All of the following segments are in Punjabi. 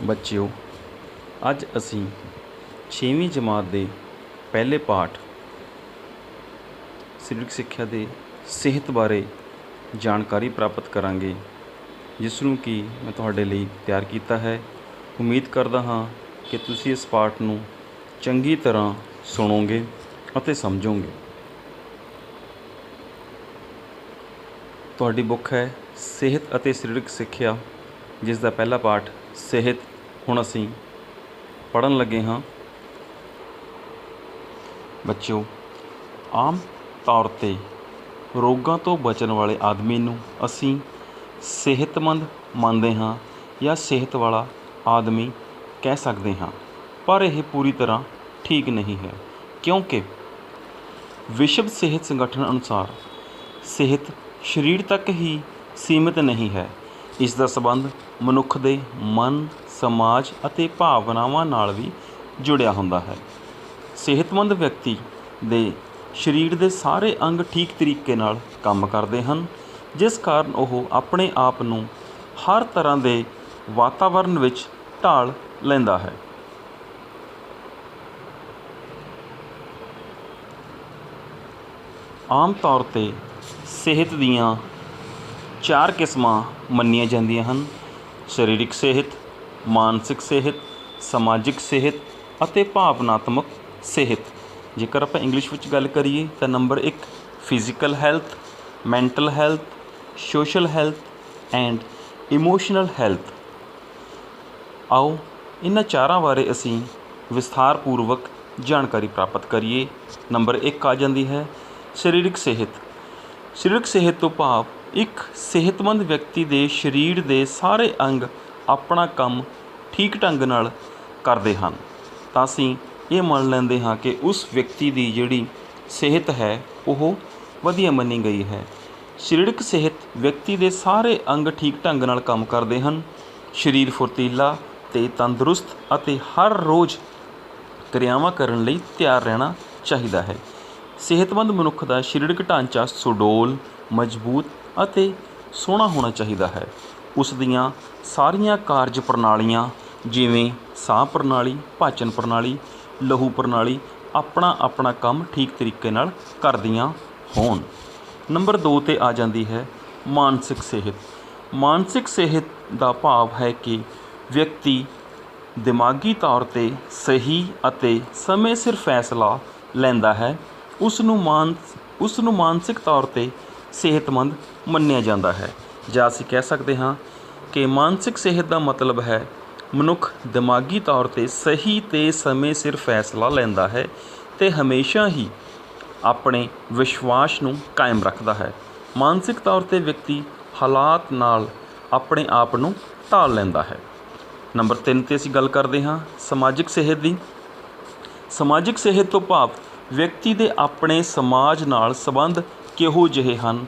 ਬੱਚਿਓ, ਅੱਜ ਅਸੀਂ 6ਵੀਂ ਜਮਾਤ ਦੇ ਪਹਿਲੇ ਪਾਠ ਸਰੀਰਕ ਸਿੱਖਿਆ ਦੇ ਸਿਹਤ ਬਾਰੇ ਜਾਣਕਾਰੀ ਪ੍ਰਾਪਤ ਕਰਾਂਗੇ, ਜਿਸ ਨੂੰ ਕਿ ਮੈਂ ਤੁਹਾਡੇ ਲਈ ਤਿਆਰ ਕੀਤਾ ਹੈ। ਉਮੀਦ ਕਰਦਾ ਹਾਂ ਕਿ ਤੁਸੀਂ ਇਸ ਪਾਠ ਨੂੰ ਚੰਗੀ ਤਰ੍ਹਾਂ ਸੁਣੋਗੇ ਅਤੇ ਸਮਝੋਗੇ। ਤੁਹਾਡੀ ਬੁੱਕ ਹੈ ਸਿਹਤ ਅਤੇ ਸਰੀਰਕ ਸਿੱਖਿਆ, ਜਿਸ ਦਾ ਪਹਿਲਾ ਪਾਠ ਸਿਹਤ ਹੁਣ ਅਸੀਂ ਪੜ੍ਹਨ ਲੱਗੇ ਹਾਂ। ਬੱਚਿਓ, ਆਮ ਤੌਰ 'ਤੇ ਰੋਗਾਂ ਤੋਂ ਬਚਣ ਵਾਲੇ ਆਦਮੀ ਨੂੰ ਅਸੀਂ ਸਿਹਤਮੰਦ ਮੰਨਦੇ ਹਾਂ ਜਾਂ ਸਿਹਤ ਵਾਲਾ ਆਦਮੀ ਕਹਿ ਸਕਦੇ ਹਾਂ, ਪਰ ਇਹ ਪੂਰੀ ਤਰ੍ਹਾਂ ਠੀਕ ਨਹੀਂ ਹੈ, ਕਿਉਂਕਿ ਵਿਸ਼ਵ ਸਿਹਤ ਸੰਗਠਨ ਅਨੁਸਾਰ ਸਿਹਤ ਸਰੀਰ ਤੱਕ ਹੀ ਸੀਮਿਤ ਨਹੀਂ ਹੈ। ਇਸ ਦਾ ਸੰਬੰਧ ਮਨੁੱਖ ਦੇ ਮਨ, ਸਮਾਜ ਅਤੇ ਭਾਵਨਾਵਾਂ ਨਾਲ ਵੀ ਜੁੜਿਆ ਹੁੰਦਾ ਹੈ। ਸਿਹਤਮੰਦ ਵਿਅਕਤੀ ਦੇ ਸਰੀਰ ਦੇ ਸਾਰੇ ਅੰਗ ਠੀਕ ਤਰੀਕੇ ਨਾਲ ਕੰਮ ਕਰਦੇ ਹਨ, ਜਿਸ ਕਾਰਨ ਉਹ ਆਪਣੇ ਆਪ ਨੂੰ ਹਰ ਤਰ੍ਹਾਂ ਦੇ ਵਾਤਾਵਰਨ ਵਿੱਚ ਢਾਲ ਲੈਂਦਾ ਹੈ। ਆਮ ਤੌਰ 'ਤੇ ਸਿਹਤ ਦੀਆਂ 4 ਕਿਸਮਾਂ ਮੰਨੀਆਂ ਜਾਂਦੀਆਂ ਹਨ: ਸਰੀਰਕ ਸਿਹਤ, ਮਾਨਸਿਕ ਸਿਹਤ, ਸਮਾਜਿਕ ਸਿਹਤ ਅਤੇ ਭਾਵਨਾਤਮਕ ਸਿਹਤ। ਜੇਕਰ ਆਪਾਂ ਇੰਗਲਿਸ਼ ਵਿੱਚ ਗੱਲ ਕਰੀਏ ਤਾਂ number 1 physical health, mental health, social health and emotional health. ਆਓ ਇਹਨਾਂ ਚਾਰਾਂ ਬਾਰੇ ਅਸੀਂ ਵਿਸਥਾਰਪੂਰਵਕ ਜਾਣਕਾਰੀ ਪ੍ਰਾਪਤ ਕਰੀਏ। ਨੰਬਰ 1 ਆ ਜਾਂਦੀ ਹੈ ਸਰੀਰਕ ਸਿਹਤ। ਸਰੀਰਕ ਸਿਹਤ ਤੋਂ ਭਾਵ ਇੱਕ ਸਿਹਤਮੰਦ ਵਿਅਕਤੀ ਦੇ ਸਰੀਰ ਦੇ ਸਾਰੇ ਅੰਗ ਆਪਣਾ ਕੰਮ ਠੀਕ ਢੰਗ ਨਾਲ ਕਰਦੇ ਹਨ, ਤਾਂ ਅਸੀਂ ਇਹ ਮੰਨ ਲੈਂਦੇ ਹਾਂ ਕਿ ਉਸ ਵਿਅਕਤੀ ਦੀ ਜਿਹੜੀ ਸਿਹਤ ਹੈ ਉਹ ਵਧੀਆ ਮੰਨੀ ਗਈ ਹੈ। ਸਰੀਰਕ ਸਿਹਤ ਵਿਅਕਤੀ ਦੇ ਸਾਰੇ ਅੰਗ ਠੀਕ ਢੰਗ ਨਾਲ ਕੰਮ ਕਰਦੇ ਹਨ। ਸਰੀਰ ਫੁਰਤੀਲਾ ਅਤੇ ਤੰਦਰੁਸਤ ਅਤੇ ਹਰ ਰੋਜ਼ ਕਿਰਿਆਵਾਂ ਕਰਨ ਲਈ ਤਿਆਰ ਰਹਿਣਾ ਚਾਹੀਦਾ ਹੈ। ਸਿਹਤਮੰਦ ਮਨੁੱਖ ਦਾ ਸਰੀਰਕ ਢਾਂਚਾ ਸੁਡੌਲ, ਮਜ਼ਬੂਤ ਅਤੇ ਸੋਹਣਾ ਹੋਣਾ ਚਾਹੀਦਾ ਹੈ। ਉਸ ਦੀਆਂ ਸਾਰੀਆਂ ਕਾਰਜ ਪ੍ਰਣਾਲੀਆਂ ਜਿਵੇਂ ਸਾਹ ਪ੍ਰਣਾਲੀ, ਪਾਚਨ ਪ੍ਰਣਾਲੀ, ਲਹੂ ਪ੍ਰਣਾਲੀ ਆਪਣਾ ਕੰਮ ਠੀਕ ਤਰੀਕੇ ਨਾਲ ਕਰਦੀਆਂ ਹੋਣ। ਨੰਬਰ 2 'ਤੇ ਆ ਜਾਂਦੀ ਹੈ ਮਾਨਸਿਕ ਸਿਹਤ। ਮਾਨਸਿਕ ਸਿਹਤ ਦਾ ਭਾਵ ਹੈ ਕਿ ਵਿਅਕਤੀ ਦਿਮਾਗੀ ਤੌਰ 'ਤੇ ਸਹੀ ਅਤੇ ਸਮੇਂ ਸਿਰ ਫੈਸਲਾ ਲੈਂਦਾ ਹੈ। ਉਸ ਨੂੰ ਮਾਨਸਿਕ ਤੌਰ 'ਤੇ ਸਿਹਤਮੰਦ ਮੰਨਿਆ ਜਾਂਦਾ ਹੈ, ਜਾਂ ਅਸੀਂ ਕਹਿ ਸਕਦੇ ਹਾਂ ਕਿ ਮਾਨਸਿਕ ਸਿਹਤ ਦਾ ਮਤਲਬ ਹੈ ਮਨੁੱਖ ਦਿਮਾਗੀ ਤੌਰ 'ਤੇ ਸਹੀ ਅਤੇ ਸਮੇਂ ਸਿਰ ਫੈਸਲਾ ਲੈਂਦਾ ਹੈ ਅਤੇ ਹਮੇਸ਼ਾ ਹੀ ਆਪਣੇ ਵਿਸ਼ਵਾਸ ਨੂੰ ਕਾਇਮ ਰੱਖਦਾ ਹੈ। ਮਾਨਸਿਕ ਤੌਰ 'ਤੇ ਵਿਅਕਤੀ ਹਾਲਾਤ ਨਾਲ ਆਪਣੇ ਆਪ ਨੂੰ ਢਾਲ ਲੈਂਦਾ ਹੈ। ਨੰਬਰ 3 'ਤੇ ਅਸੀਂ ਗੱਲ ਕਰਦੇ ਹਾਂ ਸਮਾਜਿਕ ਸਿਹਤ ਦੀ। ਸਮਾਜਿਕ ਸਿਹਤ ਤੋਂ ਭਾਵ ਵਿਅਕਤੀ ਦੇ ਆਪਣੇ ਸਮਾਜ ਨਾਲ ਸੰਬੰਧ ਕਿਹੋ ਜਿਹੇ ਹਨ,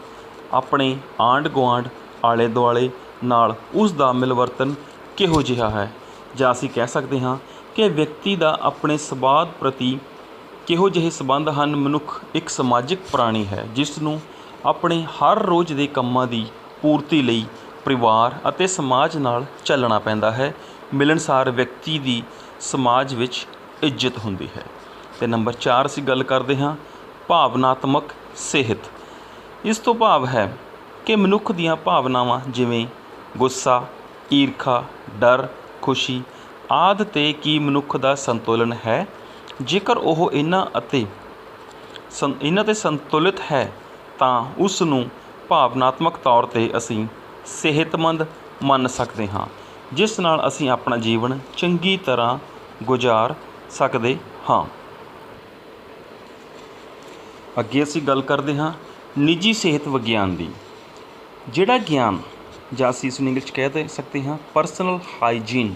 ਆਪਣੇ ਆਂਢ ਗੁਆਂਢ, ਆਲੇ ਦੁਆਲੇ ਨਾਲ ਉਸ ਦਾ ਮਿਲਵਰਤਨ ਕਿਹੋ ਜਿਹਾ ਹੈ, ਜਾਂ ਅਸੀਂ ਕਹਿ ਸਕਦੇ ਹਾਂ ਕਿ ਵਿਅਕਤੀ ਦਾ ਆਪਣੇ ਸਮਾਜ ਪ੍ਰਤੀ ਕਿਹੋ ਜਿਹੇ ਸੰਬੰਧ ਹਨ। ਮਨੁੱਖ ਇੱਕ ਸਮਾਜਿਕ ਪ੍ਰਾਣੀ ਹੈ, ਜਿਸ ਨੂੰ ਆਪਣੇ ਹਰ ਰੋਜ਼ ਦੇ ਕੰਮਾਂ ਦੀ ਪੂਰਤੀ ਲਈ ਪਰਿਵਾਰ ਅਤੇ ਸਮਾਜ ਨਾਲ ਚੱਲਣਾ ਪੈਂਦਾ ਹੈ। ਮਿਲਣਸਾਰ ਵਿਅਕਤੀ ਦੀ ਸਮਾਜ ਵਿੱਚ ਇੱਜ਼ਤ ਹੁੰਦੀ ਹੈ। ਅਤੇ ਨੰਬਰ 4 ਅਸੀਂ ਗੱਲ ਕਰਦੇ ਹਾਂ ਭਾਵਨਾਤਮਕ ਸਿਹਤ। ਇਸ ਤੋਂ ਭਾਵ ਹੈ ਕਿ ਮਨੁੱਖ ਦੀਆਂ ਭਾਵਨਾਵਾਂ ਜਿਵੇਂ ਗੁੱਸਾ, ਈਰਖਾ, ਡਰ, ਖੁਸ਼ੀ ਆਦਿ 'ਤੇ ਕੀ ਮਨੁੱਖ ਦਾ ਸੰਤੁਲਨ ਹੈ। ਜੇਕਰ ਉਹ ਇਹਨਾਂ 'ਤੇ ਸੰਤੁਲਿਤ ਹੈ ਤਾਂ ਉਸ ਨੂੰ ਭਾਵਨਾਤਮਕ ਤੌਰ 'ਤੇ ਅਸੀਂ ਸਿਹਤਮੰਦ ਮੰਨ ਸਕਦੇ ਹਾਂ, ਜਿਸ ਨਾਲ ਅਸੀਂ ਆਪਣਾ ਜੀਵਨ ਚੰਗੀ ਤਰ੍ਹਾਂ ਗੁਜ਼ਾਰ ਸਕਦੇ ਹਾਂ। ਅੱਗੇ ਅਸੀਂ ਗੱਲ ਕਰਦੇ ਹਾਂ ਨਿੱਜੀ ਸਿਹਤ ਵਿਗਿਆਨ ਦੀ। ਜਿਹੜਾ ਗਿਆਨ, ਜਾਂ ਅਸੀਂ ਇਸ ਨੂੰ ਇੰਗਲਿਸ਼ 'ਚ ਕਹਿ ਸਕਦੇ ਹਾਂ ਪਰਸਨਲ ਹਾਈਜੀਨ,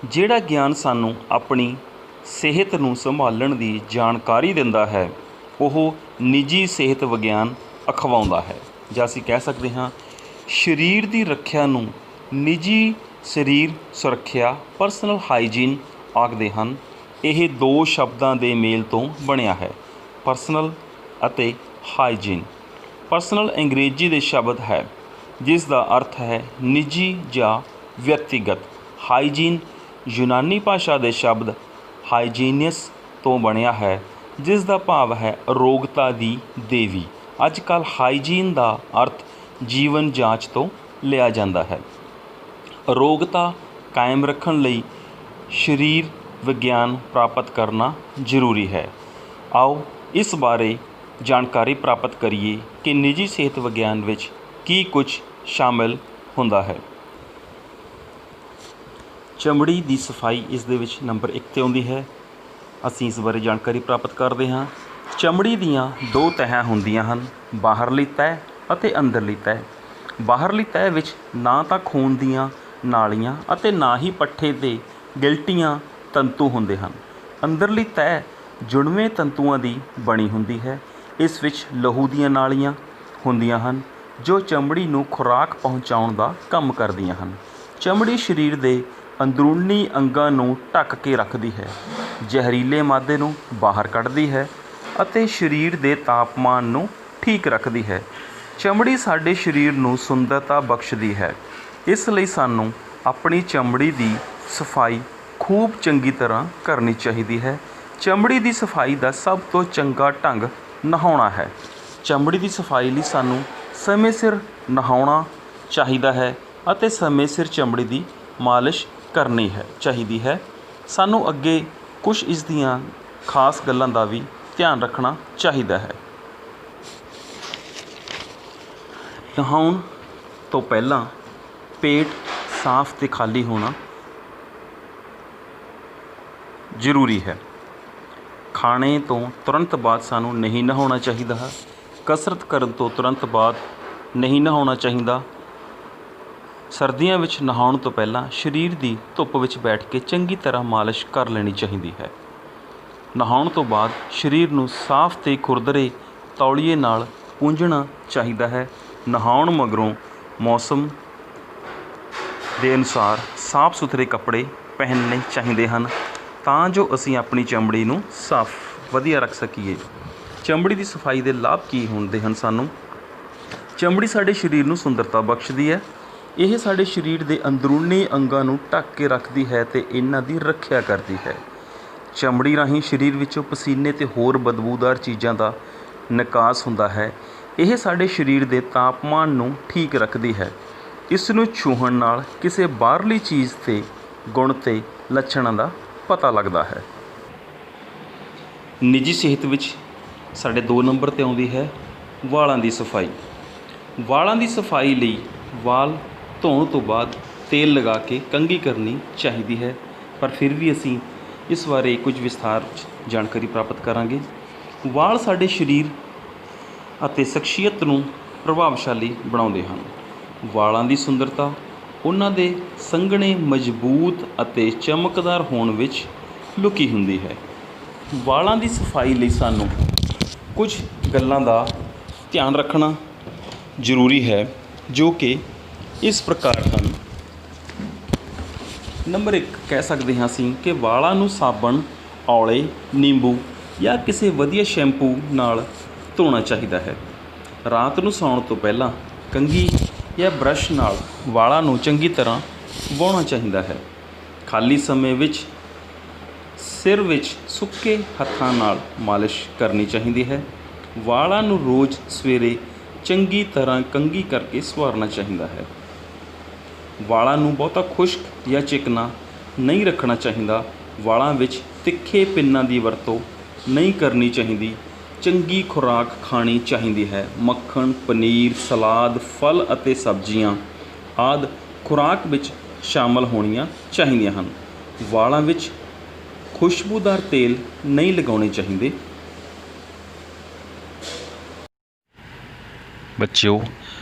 ਜਿਹੜਾ ਗਿਆਨ ਸਾਨੂੰ ਆਪਣੀ ਸਿਹਤ ਨੂੰ ਸੰਭਾਲਣ ਦੀ ਜਾਣਕਾਰੀ ਦਿੰਦਾ ਹੈ, ਉਹ ਨਿੱਜੀ ਸਿਹਤ ਵਿਗਿਆਨ ਅਖਵਾਉਂਦਾ ਹੈ, ਜਾਂ ਅਸੀਂ ਕਹਿ ਸਕਦੇ ਹਾਂ ਸਰੀਰ ਦੀ ਰੱਖਿਆ ਨੂੰ ਨਿੱਜੀ ਸਰੀਰ ਸੁਰੱਖਿਆ ਪਰਸਨਲ ਹਾਈਜੀਨ ਆਖਦੇ ਹਨ। ਇਹ 2 ਸ਼ਬਦਾਂ ਦੇ ਮੇਲ ਤੋਂ ਬਣਿਆ ਹੈ, ਪਰਸਨਲ ਅਤੇ ਹਾਈਜੀਨ। ਪਰਸਨਲ ਅੰਗਰੇਜ਼ੀ ਦੇ ਸ਼ਬਦ ਹੈ, ਜਿਸ ਦਾ ਅਰਥ ਹੈ ਨਿੱਜੀ ਜਾਂ ਵਿਅਕਤੀਗਤ। ਹਾਈਜੀਨ ਯੂਨਾਨੀ ਭਾਸ਼ਾ ਦੇ ਸ਼ਬਦ ਹਾਈਜੀਨਸ ਤੋਂ ਬਣਿਆ ਹੈ, ਜਿਸ ਦਾ ਭਾਵ ਹੈ ਅਰੋਗਤਾ ਦੀ ਦੇਵੀ। ਅੱਜ ਕੱਲ੍ਹ ਹਾਈਜੀਨ ਦਾ ਅਰਥ ਜੀਵਨ ਜਾਂਚ ਤੋਂ ਲਿਆ ਜਾਂਦਾ ਹੈ। ਅਰੋਗਤਾ ਕਾਇਮ ਰੱਖਣ ਲਈ ਸਰੀਰ ਵਿਗਿਆਨ ਪ੍ਰਾਪਤ ਕਰਨਾ ਜ਼ਰੂਰੀ ਹੈ। ਆਓ ਇਸ ਬਾਰੇ ਜਾਣਕਾਰੀ ਪ੍ਰਾਪਤ ਕਰੀਏ ਕਿ ਨਿੱਜੀ ਸਿਹਤ ਵਿਗਿਆਨ ਵਿੱਚ ਕੀ ਕੁਝ ਸ਼ਾਮਿਲ ਹੁੰਦਾ ਹੈ। ਚਮੜੀ ਦੀ ਸਫਾਈ ਇਸ ਦੇ ਵਿੱਚ ਨੰਬਰ 1 'ਤੇ ਆਉਂਦੀ ਹੈ। ਅਸੀਂ ਇਸ ਬਾਰੇ ਜਾਣਕਾਰੀ ਪ੍ਰਾਪਤ ਕਰਦੇ ਹਾਂ। ਚਮੜੀ ਦੀਆਂ 2 ਤਹਿਾਂ ਹੁੰਦੀਆਂ ਹਨ, ਬਾਹਰਲੀ ਤਹਿ ਅਤੇ ਅੰਦਰਲੀ ਤਹਿ। ਬਾਹਰਲੀ ਤਹਿ ਵਿੱਚ ਨਾ ਤਾਂ ਖੂਨ ਦੀਆਂ ਨਾਲੀਆਂ ਅਤੇ ਨਾ ਹੀ ਪੱਠੇ ਦੇ ਗਿਲਟੀਆਂ ਤੰਤੂ ਹੁੰਦੇ ਹਨ। ਅੰਦਰਲੀ ਤਹਿ ਜੁੜਵੇਂ ਤੰਤੂਆਂ ਦੀ ਬਣੀ ਹੁੰਦੀ ਹੈ। ਇਸ ਵਿੱਚ ਲਹੂ ਦੀਆਂ ਨਾਲੀਆਂ ਹੁੰਦੀਆਂ ਹਨ ਜੋ ਚਮੜੀ ਨੂੰ ਖੁਰਾਕ ਪਹੁੰਚਾਉਣ ਦਾ ਕੰਮ ਕਰਦੀਆਂ ਹਨ। ਚਮੜੀ ਸਰੀਰ ਦੇ ਅੰਦਰੂਨੀ ਅੰਗਾਂ ਨੂੰ ਢੱਕ ਕੇ ਰੱਖਦੀ ਹੈ, ਜ਼ਹਿਰੀਲੇ ਮਾਦੇ ਨੂੰ ਬਾਹਰ ਕੱਢਦੀ ਹੈ ਅਤੇ ਸਰੀਰ ਦੇ ਤਾਪਮਾਨ ਨੂੰ ਠੀਕ ਰੱਖਦੀ ਹੈ। ਚਮੜੀ ਸਾਡੇ ਸਰੀਰ ਨੂੰ ਸੁੰਦਰਤਾ ਬਖਸ਼ਦੀ ਹੈ, ਇਸ ਲਈ ਸਾਨੂੰ ਆਪਣੀ ਚਮੜੀ ਦੀ ਸਫਾਈ ਖੂਬ ਚੰਗੀ ਤਰ੍ਹਾਂ ਕਰਨੀ ਚਾਹੀਦੀ ਹੈ। ਚਮੜੀ ਦੀ ਸਫਾਈ ਦਾ ਸਭ ਤੋਂ ਚੰਗਾ ਢੰਗ ਨਹਾਉਣਾ ਹੈ। ਚਮੜੀ ਦੀ ਸਫਾਈ ਲਈ ਸਾਨੂੰ ਸਮੇਂ ਸਿਰ ਨਹਾਉਣਾ ਚਾਹੀਦਾ ਹੈ ਅਤੇ ਸਮੇਂ ਸਿਰ ਚਮੜੀ ਦੀ ਮਾਲਿਸ਼ ਕਰਨੀ ਚਾਹੀਦੀ ਹੈ। ਸਾਨੂੰ ਅੱਗੇ ਕੁਝ ਇਸ ਦੀਆਂ ਖਾਸ ਗੱਲਾਂ ਦਾ ਵੀ ਧਿਆਨ ਰੱਖਣਾ ਚਾਹੀਦਾ ਹੈ। ਨਹਾਉਣ ਤੋਂ ਪਹਿਲਾਂ ਪੇਟ ਸਾਫ਼ ਅਤੇ ਖਾਲੀ ਹੋਣਾ ਜ਼ਰੂਰੀ ਹੈ। ਖਾਣੇ ਤੋਂ ਤੁਰੰਤ ਬਾਅਦ ਸਾਨੂੰ ਨਹੀਂ ਨਹਾਉਣਾ ਚਾਹੀਦਾ ਹੈ। ਕਸਰਤ ਕਰਨ ਤੋਂ ਤੁਰੰਤ ਬਾਅਦ ਨਹੀਂ ਨਹਾਉਣਾ ਚਾਹੀਦਾ। ਸਰਦੀਆਂ ਵਿੱਚ ਨਹਾਉਣ ਤੋਂ ਪਹਿਲਾਂ ਸਰੀਰ ਦੀ ਧੁੱਪ ਵਿੱਚ ਬੈਠ ਕੇ ਚੰਗੀ ਤਰ੍ਹਾਂ ਮਾਲਿਸ਼ ਕਰ ਲੈਣੀ ਚਾਹੀਦੀ ਹੈ। ਨਹਾਉਣ ਤੋਂ ਬਾਅਦ ਸਰੀਰ ਨੂੰ ਸਾਫ਼ ਅਤੇ ਖੁਰਦਰੇ ਤੌਲੀਏ ਨਾਲ ਪੂੰਝਣਾ ਚਾਹੀਦਾ ਹੈ। ਨਹਾਉਣ ਮਗਰੋਂ ਮੌਸਮ ਦੇ ਅਨੁਸਾਰ ਸਾਫ਼ ਸੁਥਰੇ ਕੱਪੜੇ ਪਹਿਨਣੇ ਚਾਹੀਦੇ ਹਨ ਤਾਂ ਜੋ ਅਸੀਂ ਆਪਣੀ ਚਮੜੀ ਨੂੰ ਸਾਫ਼ ਵਧੀਆ ਰੱਖ ਸਕੀਏ। ਚਮੜੀ ਦੀ ਸਫਾਈ ਦੇ ਲਾਭ ਕੀ ਹੁੰਦੇ ਹਨ ਸਾਨੂੰ? ਚਮੜੀ ਸਾਡੇ ਸਰੀਰ ਨੂੰ ਸੁੰਦਰਤਾ ਬਖਸ਼ਦੀ ਹੈ। ਇਹ ਸਾਡੇ ਸਰੀਰ ਦੇ ਅੰਦਰੂਨੀ ਅੰਗਾਂ ਨੂੰ ਢੱਕ ਕੇ ਰੱਖਦੀ ਹੈ ਅਤੇ ਇਹਨਾਂ ਦੀ ਰੱਖਿਆ ਕਰਦੀ ਹੈ। ਚਮੜੀ ਰਾਹੀਂ ਸਰੀਰ ਵਿੱਚੋਂ ਪਸੀਨੇ ਅਤੇ ਹੋਰ ਬਦਬੂਦਾਰ ਚੀਜ਼ਾਂ ਦਾ ਨਿਕਾਸ ਹੁੰਦਾ ਹੈ। ਇਹ ਸਾਡੇ ਸਰੀਰ ਦੇ ਤਾਪਮਾਨ ਨੂੰ ਠੀਕ ਰੱਖਦੀ ਹੈ। ਇਸ ਨੂੰ ਛੂਹਣ ਨਾਲ ਕਿਸੇ ਬਾਹਰਲੀ ਚੀਜ਼ 'ਤੇ ਗੁਣ ਅਤੇ ਲੱਛਣਾਂ ਦਾ ਪਤਾ ਲੱਗਦਾ ਹੈ। ਨਿੱਜੀ ਸਿਹਤ ਵਿੱਚ ਸਾਡੇ 2 ਨੰਬਰ 'ਤੇ ਆਉਂਦੀ ਹੈ ਵਾਲਾਂ ਦੀ ਸਫਾਈ। ਵਾਲਾਂ ਦੀ ਸਫਾਈ ਲਈ ਵਾਲ ਧੋਣ ਤੋਂ ਬਾਅਦ ਤੇਲ ਲਗਾ ਕੇ ਕੰਘੀ ਕਰਨੀ ਚਾਹੀਦੀ ਹੈ, ਪਰ ਫਿਰ ਵੀ ਅਸੀਂ ਇਸ ਬਾਰੇ ਕੁਝ ਵਿਸਥਾਰ 'ਚ ਜਾਣਕਾਰੀ ਪ੍ਰਾਪਤ ਕਰਾਂਗੇ। ਵਾਲ ਸਾਡੇ ਸਰੀਰ ਅਤੇ ਸ਼ਖਸੀਅਤ ਨੂੰ ਪ੍ਰਭਾਵਸ਼ਾਲੀ ਬਣਾਉਂਦੇ ਹਨ। ਵਾਲਾਂ ਦੀ ਸੁੰਦਰਤਾ ਉਹਨਾਂ ਦੇ ਸੰਘਣੇ, ਮਜ਼ਬੂਤ ਅਤੇ ਚਮਕਦਾਰ ਹੋਣ ਵਿੱਚ ਲੁਕੀ ਹੁੰਦੀ ਹੈ। ਵਾਲਾਂ ਦੀ ਸਫਾਈ ਲਈ ਸਾਨੂੰ ਕੁਝ ਗੱਲਾਂ ਦਾ ਧਿਆਨ ਰੱਖਣਾ ਜ਼ਰੂਰੀ ਹੈ, ਜੋ ਕਿ ਇਸ ਪ੍ਰਕਾਰ ਹਨ। ਨੰਬਰ 1 ਕਹਿ ਸਕਦੇ ਹਾਂ ਅਸੀਂ ਕਿ ਵਾਲਾਂ ਨੂੰ ਸਾਬਣ, ਔਲੇ, ਨਿੰਬੂ ਜਾਂ ਕਿਸੇ ਵਧੀਆ ਸ਼ੈਂਪੂ ਨਾਲ ਧੋਣਾ ਚਾਹੀਦਾ ਹੈ। ਰਾਤ ਨੂੰ ਸੌਣ ਤੋਂ ਪਹਿਲਾਂ ਕੰਘੀ ਜਾਂ ਬਰੱਸ਼ ਨਾਲ ਵਾਲਾਂ ਨੂੰ ਚੰਗੀ ਤਰ੍ਹਾਂ ਵਾਹੁਣਾ ਚਾਹੀਦਾ ਹੈ। ਖਾਲੀ ਸਮੇਂ ਵਿੱਚ ਸਿਰ ਵਿੱਚ ਸੁੱਕੇ ਹੱਥਾਂ ਨਾਲ ਮਾਲਿਸ਼ ਕਰਨੀ ਚਾਹੀਦੀ ਹੈ। ਵਾਲਾਂ ਨੂੰ ਰੋਜ਼ ਸਵੇਰੇ ਚੰਗੀ ਤਰ੍ਹਾਂ ਕੰਘੀ ਕਰਕੇ ਸੰਵਾਰਨਾ ਚਾਹੀਦਾ ਹੈ। ਵਾਲਾਂ ਨੂੰ ਬਹੁਤਾ ਖੁਸ਼ਕ ਜਾਂ ਚਿਕਨਾ ਨਹੀਂ ਰੱਖਣਾ ਚਾਹੀਦਾ। ਵਾਲਾਂ ਵਿੱਚ ਤਿੱਖੇ ਪਿੰਨਾਂ ਦੀ ਵਰਤੋਂ ਨਹੀਂ ਕਰਨੀ ਚਾਹੀਦੀ। ਚੰਗੀ ਖੁਰਾਕ ਖਾਣੀ ਚਾਹੀਦੀ ਹੈ। ਮੱਖਣ, ਪਨੀਰ, ਸਲਾਦ, ਫਲ ਅਤੇ ਸਬਜ਼ੀਆਂ ਆਦਿ ਖੁਰਾਕ ਵਿੱਚ ਸ਼ਾਮਲ ਹੋਣੀਆਂ ਚਾਹੀਦੀਆਂ ਹਨ। ਵਾਲਾਂ ਵਿੱਚ ਖੁਸ਼ਬੂਦਾਰ ਤੇਲ ਨਹੀਂ ਲਗਾਉਣੇ ਚਾਹੀਦੇ। ਬੱਚਿਓ,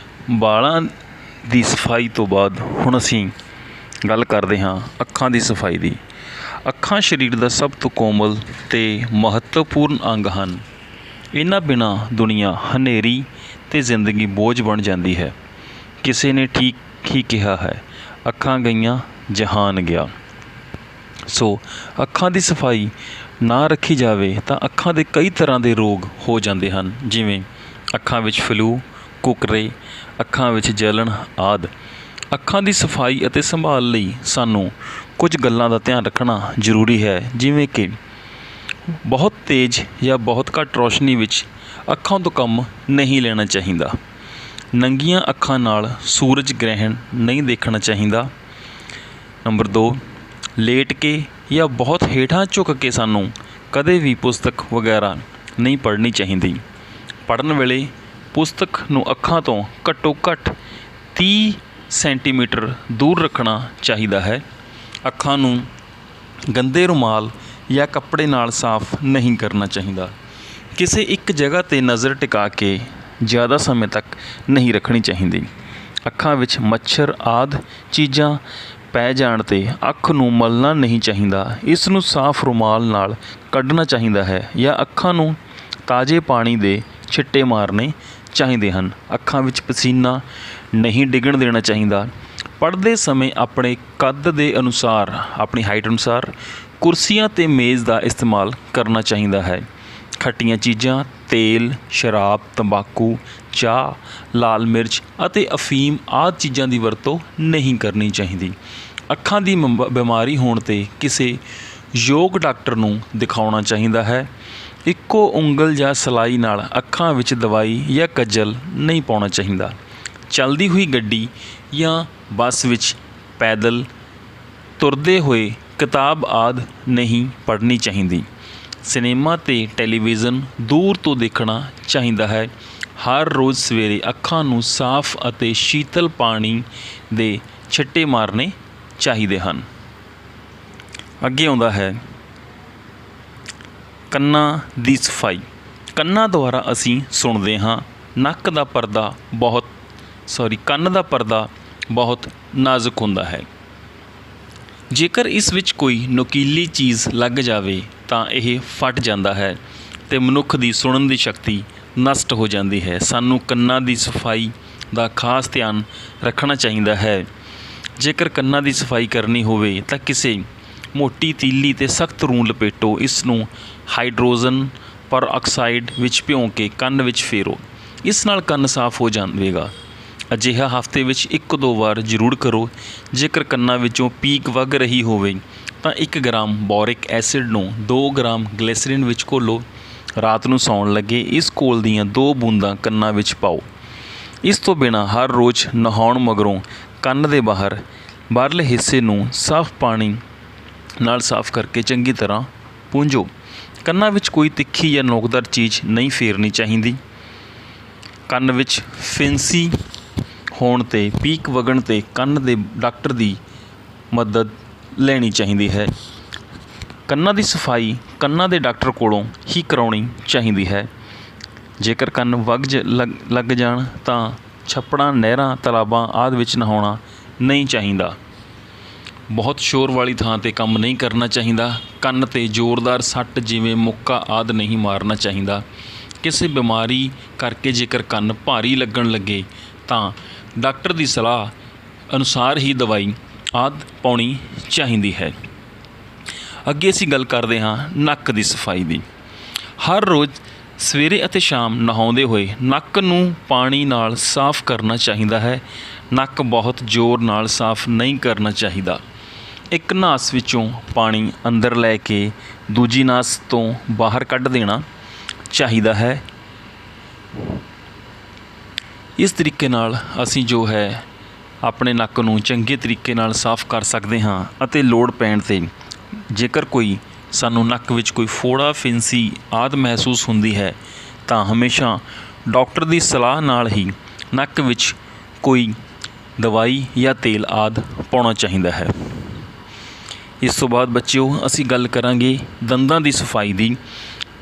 ਵਾਲਾਂ ਦੀ ਸਫਾਈ ਤੋਂ ਬਾਅਦ ਹੁਣ ਅਸੀਂ ਗੱਲ ਕਰਦੇ ਹਾਂ ਅੱਖਾਂ ਦੀ ਸਫਾਈ ਦੀ। ਅੱਖਾਂ ਸਰੀਰ ਦਾ ਸਭ ਤੋਂ ਕੋਮਲ ਅਤੇ ਮਹੱਤਵਪੂਰਨ ਅੰਗ ਹਨ। ਇਹਨਾਂ ਬਿਨਾਂ ਦੁਨੀਆ ਹਨੇਰੀ ਅਤੇ ਜ਼ਿੰਦਗੀ ਬੋਝ ਬਣ ਜਾਂਦੀ ਹੈ। ਕਿਸੇ ਨੇ ਠੀਕ ਹੀ ਕਿਹਾ ਹੈ, ਅੱਖਾਂ ਗਈਆਂ ਜਹਾਨ ਗਿਆ। ਸੋ ਅੱਖਾਂ ਦੀ ਸਫਾਈ ਨਾ ਰੱਖੀ ਜਾਵੇ ਤਾਂ ਅੱਖਾਂ ਦੇ ਕਈ ਤਰ੍ਹਾਂ ਦੇ ਰੋਗ ਹੋ ਜਾਂਦੇ ਹਨ, ਜਿਵੇਂ ਅੱਖਾਂ ਵਿੱਚ ਫਲੂ, ਕੁਕਰੇ, ਅੱਖਾਂ ਵਿੱਚ ਜਲਣ ਆਦਿ। ਅੱਖਾਂ ਦੀ ਸਫਾਈ ਅਤੇ ਸੰਭਾਲ ਲਈ ਸਾਨੂੰ ਕੁਝ ਗੱਲਾਂ ਦਾ ਧਿਆਨ ਰੱਖਣਾ ਜ਼ਰੂਰੀ ਹੈ, ਜਿਵੇਂ ਕਿ ਬਹੁਤ ਤੇਜ਼ ਜਾਂ ਬਹੁਤ ਘੱਟ ਰੌਸ਼ਨੀ ਵਿੱਚ ਅੱਖਾਂ ਤੋਂ ਕੰਮ ਨਹੀਂ ਲੈਣਾ ਚਾਹੀਦਾ। ਨੰਗੀਆਂ ਅੱਖਾਂ ਨਾਲ ਸੂਰਜ ਗ੍ਰਹਿਣ ਨਹੀਂ ਦੇਖਣਾ ਚਾਹੀਦਾ। ਨੰਬਰ 2, ਲੇਟ ਕੇ ਜਾਂ ਬਹੁਤ ਹੇਠਾਂ ਝੁਕ ਕੇ ਸਾਨੂੰ ਕਦੇ ਵੀ ਪੁਸਤਕ ਵਗੈਰਾ ਨਹੀਂ ਪੜ੍ਹਨੀ ਚਾਹੀਦੀ। ਪੜ੍ਹਨ ਵੇਲੇ ਪੁਸਤਕ ਨੂੰ ਅੱਖਾਂ ਤੋਂ ਘੱਟੋ ਘੱਟ 30 ਸੈਂਟੀਮੀਟਰ ਦੂਰ ਰੱਖਣਾ ਚਾਹੀਦਾ ਹੈ। ਅੱਖਾਂ ਨੂੰ ਗੰਦੇ ਰੁਮਾਲ ਜਾਂ ਕੱਪੜੇ ਨਾਲ ਸਾਫ਼ ਨਹੀਂ ਕਰਨਾ ਚਾਹੀਦਾ। ਕਿਸੇ ਇੱਕ ਜਗ੍ਹਾ 'ਤੇ ਨਜ਼ਰ ਟਿਕਾ ਕੇ ਜ਼ਿਆਦਾ ਸਮੇਂ ਤੱਕ ਨਹੀਂ ਰੱਖਣੀ ਚਾਹੀਦੀ। ਅੱਖਾਂ ਵਿੱਚ ਮੱਛਰ ਆਦਿ ਚੀਜ਼ਾਂ ਪੈ ਜਾਣ 'ਤੇ ਅੱਖ ਨੂੰ ਮਲਣਾ ਨਹੀਂ ਚਾਹੀਦਾ। ਇਸ ਨੂੰ ਸਾਫ਼ ਰੁਮਾਲ ਨਾਲ ਕੱਢਣਾ ਚਾਹੀਦਾ ਹੈ ਜਾਂ ਅੱਖਾਂ ਨੂੰ ਤਾਜ਼ੇ ਪਾਣੀ ਦੇ ਛਿੱਟੇ ਮਾਰਨੇ ਚਾਹੀਦੇ ਹਨ। ਅੱਖਾਂ ਵਿੱਚ ਪਸੀਨਾ ਨਹੀਂ ਡਿੱਗਣ ਦੇਣਾ ਚਾਹੀਦਾ। ਪੜ੍ਹਦੇ ਸਮੇਂ ਆਪਣੇ ਕੱਦ ਦੇ ਅਨੁਸਾਰ, ਆਪਣੀ ਹਾਈਟ ਅਨੁਸਾਰ ਕੁਰਸੀਆਂ ਅਤੇ ਮੇਜ਼ ਦਾ ਇਸਤੇਮਾਲ ਕਰਨਾ ਚਾਹੀਦਾ ਹੈ। ਖੱਟੀਆਂ ਚੀਜ਼ਾਂ, ਤੇਲ, ਸ਼ਰਾਬ, ਤੰਬਾਕੂ, ਚਾਹ, ਲਾਲ ਮਿਰਚ ਅਤੇ ਅਫੀਮ ਆਦਿ ਚੀਜ਼ਾਂ ਦੀ ਵਰਤੋਂ ਨਹੀਂ ਕਰਨੀ ਚਾਹੀਦੀ। ਅੱਖਾਂ ਦੀ ਬਿਮਾਰੀ ਹੋਣ 'ਤੇ ਕਿਸੇ ਯੋਗ ਡਾਕਟਰ ਨੂੰ ਦਿਖਾਉਣਾ ਚਾਹੀਦਾ ਹੈ। ਇੱਕੋ ਉਂਗਲ ਜਾਂ ਸਲਾਈ ਨਾਲ ਅੱਖਾਂ ਵਿੱਚ ਦਵਾਈ ਜਾਂ ਕੱਜਲ ਨਹੀਂ ਪਾਉਣਾ ਚਾਹੀਦਾ। ਚੱਲਦੀ ਹੋਈ ਗੱਡੀ ਜਾਂ ਬੱਸ ਵਿੱਚ ਪੈਦਲ ਤੁਰਦੇ ਹੋਏ ਕਿਤਾਬ ਆਦਿ ਨਹੀਂ ਪੜ੍ਹਨੀ ਚਾਹੀਦੀ। ਸਿਨੇਮਾ ਅਤੇ ਟੈਲੀਵਿਜ਼ਨ ਦੂਰ ਤੋਂ ਦੇਖਣਾ ਚਾਹੀਦਾ ਹੈ। ਹਰ ਰੋਜ਼ ਸਵੇਰੇ ਅੱਖਾਂ ਨੂੰ ਸਾਫ਼ ਅਤੇ ਸ਼ੀਤਲ ਪਾਣੀ ਦੇ ਛਿੱਟੇ ਮਾਰਨੇ ਚਾਹੀਦੇ ਹਨ। ਅੱਗੇ ਆਉਂਦਾ ਹੈ ਕੰਨਾਂ ਦੀ ਸਫਾਈ। ਕੰਨਾਂ ਦੁਆਰਾ ਅਸੀਂ ਸੁਣਦੇ ਹਾਂ। ਕੰਨ ਦਾ ਪਰਦਾ ਬਹੁਤ ਨਾਜ਼ੁਕ ਹੁੰਦਾ ਹੈ। ਜੇਕਰ ਇਸ ਵਿੱਚ ਕੋਈ ਨੁਕੀਲੀ ਚੀਜ਼ ਲੱਗ ਜਾਵੇ ਤਾਂ ਇਹ ਫਟ ਜਾਂਦਾ ਹੈ ਅਤੇ ਮਨੁੱਖ ਦੀ ਸੁਣਨ ਦੀ ਸ਼ਕਤੀ ਨਸ਼ਟ ਹੋ ਜਾਂਦੀ ਹੈ। ਸਾਨੂੰ ਕੰਨਾਂ ਦੀ ਸਫਾਈ ਦਾ ਖਾਸ ਧਿਆਨ ਰੱਖਣਾ ਚਾਹੀਦਾ ਹੈ। ਜੇਕਰ ਕੰਨਾਂ ਦੀ ਸਫਾਈ ਕਰਨੀ ਹੋਵੇ ਤਾਂ ਕਿਸੇ ਮੋਟੀ ਤੀਲੀ ਅਤੇ ਸਖਤ ਰੂੰ ਲਪੇਟੋ। ਇਸ ਨੂੰ ਹਾਈਡਰੋਜਨ ਪਰਆਕਸਾਈਡ ਵਿੱਚ ਭਿਉਂ ਕੇ ਕੰਨ ਵਿੱਚ ਫੇਰੋ। ਇਸ ਨਾਲ ਕੰਨ ਸਾਫ਼ ਹੋ ਜਾਵੇਗਾ। ਅਜਿਹਾ ਹਫ਼ਤੇ ਵਿੱਚ 1-2 ਵਾਰ ਜ਼ਰੂਰ ਕਰੋ। ਜੇਕਰ ਕੰਨਾਂ ਵਿੱਚੋਂ ਪੀਕ ਵਗ ਰਹੀ ਹੋਵੇ ਤਾਂ 1 ਗ੍ਰਾਮ ਬੋਰਿਕ ਐਸਿਡ ਨੂੰ 2 ਗ੍ਰਾਮ ਗਲਿਸਰੀਨ ਵਿੱਚ ਘੋਲੋ। ਰਾਤ ਨੂੰ ਸੌਣ ਲੱਗੇ ਇਸ ਘੋਲ ਦੀਆਂ 2 ਬੂੰਦਾਂ ਕੰਨਾਂ ਵਿੱਚ ਪਾਓ। ਇਸ ਤੋਂ ਬਿਨਾਂ ਹਰ ਰੋਜ਼ ਨਹਾਉਣ ਮਗਰੋਂ ਕੰਨ ਦੇ ਬਾਹਰਲੇ ਹਿੱਸੇ ਨੂੰ ਸਾਫ਼ ਪਾਣੀ ਨਾਲ ਸਾਫ਼ ਕਰਕੇ ਚੰਗੀ ਤਰ੍ਹਾਂ ਪੂੰਝੋ। ਕੰਨਾਂ ਵਿੱਚ ਕੋਈ ਤਿੱਖੀ ਜਾਂ ਨੋਕਦਾਰ ਚੀਜ਼ ਨਹੀਂ ਫੇਰਨੀ ਚਾਹੀਦੀ। ਕੰਨ ਵਿੱਚ ਫਿੰਸੀ ਹੋਣ 'ਤੇ, ਪੀਕ ਵਗਣ 'ਤੇ ਕੰਨ ਦੇ ਡਾਕਟਰ ਦੀ ਮਦਦ ਲੈਣੀ ਚਾਹੀਦੀ ਹੈ। ਕੰਨਾਂ ਦੀ ਸਫਾਈ ਕੰਨਾਂ ਦੇ ਡਾਕਟਰ ਕੋਲੋਂ ਹੀ ਕਰਾਉਣੀ ਚਾਹੀਦੀ ਹੈ। ਜੇਕਰ ਕੰਨ ਲੱਗ ਜਾਣ ਤਾਂ ਛੱਪੜਾਂ, ਨਹਿਰਾਂ, ਤਲਾਬਾਂ ਆਦਿ ਵਿੱਚ ਨਹਾਉਣਾ ਨਹੀਂ ਚਾਹੀਦਾ। ਬਹੁਤ ਸ਼ੋਰ ਵਾਲੀ ਥਾਂ 'ਤੇ ਕੰਮ ਨਹੀਂ ਕਰਨਾ ਚਾਹੀਦਾ। ਕੰਨ 'ਤੇ ਜ਼ੋਰਦਾਰ ਸੱਟ ਜਿਵੇਂ ਮੁੱਕਾ ਆਦਿ ਨਹੀਂ ਮਾਰਨਾ ਚਾਹੀਦਾ। ਕਿਸੇ ਬਿਮਾਰੀ ਕਰਕੇ ਜੇਕਰ ਕੰਨ ਭਾਰੀ ਲੱਗਣ ਲੱਗੇ ਤਾਂ ਡਾਕਟਰ ਦੀ ਸਲਾਹ ਅਨੁਸਾਰ ਹੀ ਦਵਾਈ ਆਦਿ ਪਾਉਣੀ ਚਾਹੀਦੀ ਹੈ। ਅੱਗੇ ਅਸੀਂ ਗੱਲ ਕਰਦੇ ਹਾਂ ਨੱਕ ਦੀ ਸਫਾਈ ਦੀ। ਹਰ ਰੋਜ਼ ਸਵੇਰੇ ਅਤੇ ਸ਼ਾਮ ਨਹਾਉਂਦੇ ਹੋਏ ਨੱਕ ਨੂੰ ਪਾਣੀ ਨਾਲ ਸਾਫ਼ ਕਰਨਾ ਚਾਹੀਦਾ ਹੈ। ਨੱਕ ਬਹੁਤ ਜ਼ੋਰ ਨਾਲ ਸਾਫ਼ ਨਹੀਂ ਕਰਨਾ ਚਾਹੀਦਾ। ਇੱਕ ਨਾਸ ਵਿੱਚੋਂ ਪਾਣੀ ਅੰਦਰ ਲੈ ਕੇ ਦੂਜੀ ਨਾਸ ਤੋਂ ਬਾਹਰ ਕੱਢ ਦੇਣਾ ਚਾਹੀਦਾ ਹੈ। ਇਸ ਤਰੀਕੇ ਨਾਲ ਅਸੀਂ ਜੋ ਹੈ ਆਪਣੇ ਨੱਕ ਨੂੰ ਚੰਗੇ ਤਰੀਕੇ ਨਾਲ ਸਾਫ਼ ਕਰ ਸਕਦੇ ਹਾਂ ਅਤੇ ਲੋੜ ਪੈਣ 'ਤੇ ਜੇਕਰ ਸਾਨੂੰ ਨੱਕ ਵਿੱਚ ਕੋਈ ਫੋੜਾ, ਫਿੰਸੀ ਆਦਿ ਮਹਿਸੂਸ ਹੁੰਦੀ ਹੈ ਤਾਂ ਹਮੇਸ਼ਾ ਡਾਕਟਰ ਦੀ ਸਲਾਹ ਨਾਲ ਹੀ ਨੱਕ ਵਿੱਚ ਕੋਈ ਦਵਾਈ ਜਾਂ ਤੇਲ ਆਦਿ ਪਾਉਣਾ ਚਾਹੀਦਾ ਹੈ। ਇਸ ਤੋਂ ਬਾਅਦ ਬੱਚਿਓ ਅਸੀਂ ਗੱਲ ਕਰਾਂਗੇ ਦੰਦਾਂ ਦੀ ਸਫਾਈ ਦੀ।